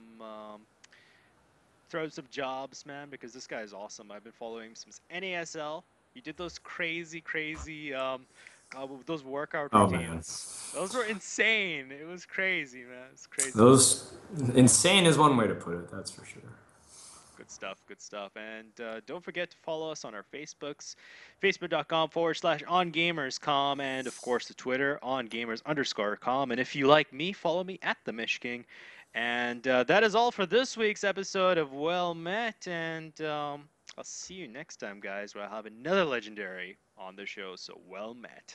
jobs, man, because this guy is awesome. I've been following him since NASL. He did those crazy those workout Oh man. routines. Those were insane. It was crazy, man. It's crazy. Those insane is one way to put it, that's for sure. Good stuff, good stuff. And don't forget to follow us on our Facebooks, facebook.com/ongamerscom, and of course the Twitter, ongamers_com. And if you like me, follow me at the MishKing. And that is all for this week's episode of Well Met. And I'll see you next time, guys, where I'll have another legendary on the show. So well met.